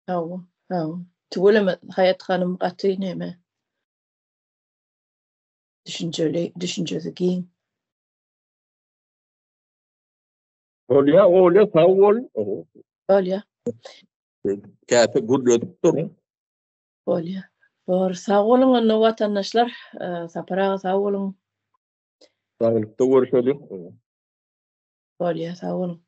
Tamam. Tuğulama Hayat Hanım katı neme. Düşünceli giyin. Öyle sağ ol. Olya. Kâfe gurluyorduk durun. Olya. Doğru. Sağ olun anne vatandaşlar. Sapara sağ olun. Sağlıkta görüşelim. Olya sağ olun.